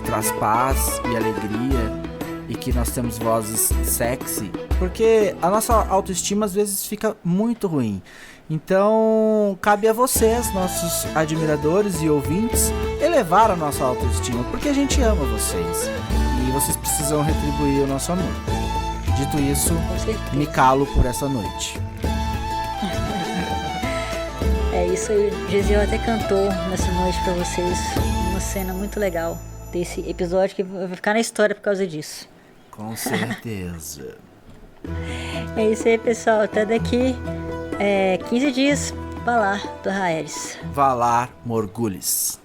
traz paz e alegria e que nós temos vozes sexy, porque a nossa autoestima às vezes fica muito ruim. Então, cabe a vocês, nossos admiradores e ouvintes, elevar a nossa autoestima, porque a gente ama vocês e vocês precisam retribuir o nosso amor. Dito isso, me calo por essa noite.
É isso aí, Gesiel até cantou nessa noite pra vocês uma cena muito legal desse episódio que vai ficar na história por causa disso.
Com certeza.
É isso aí, pessoal, até daqui 15 dias, Valar do Jaehaerys.
Valar Morghulis.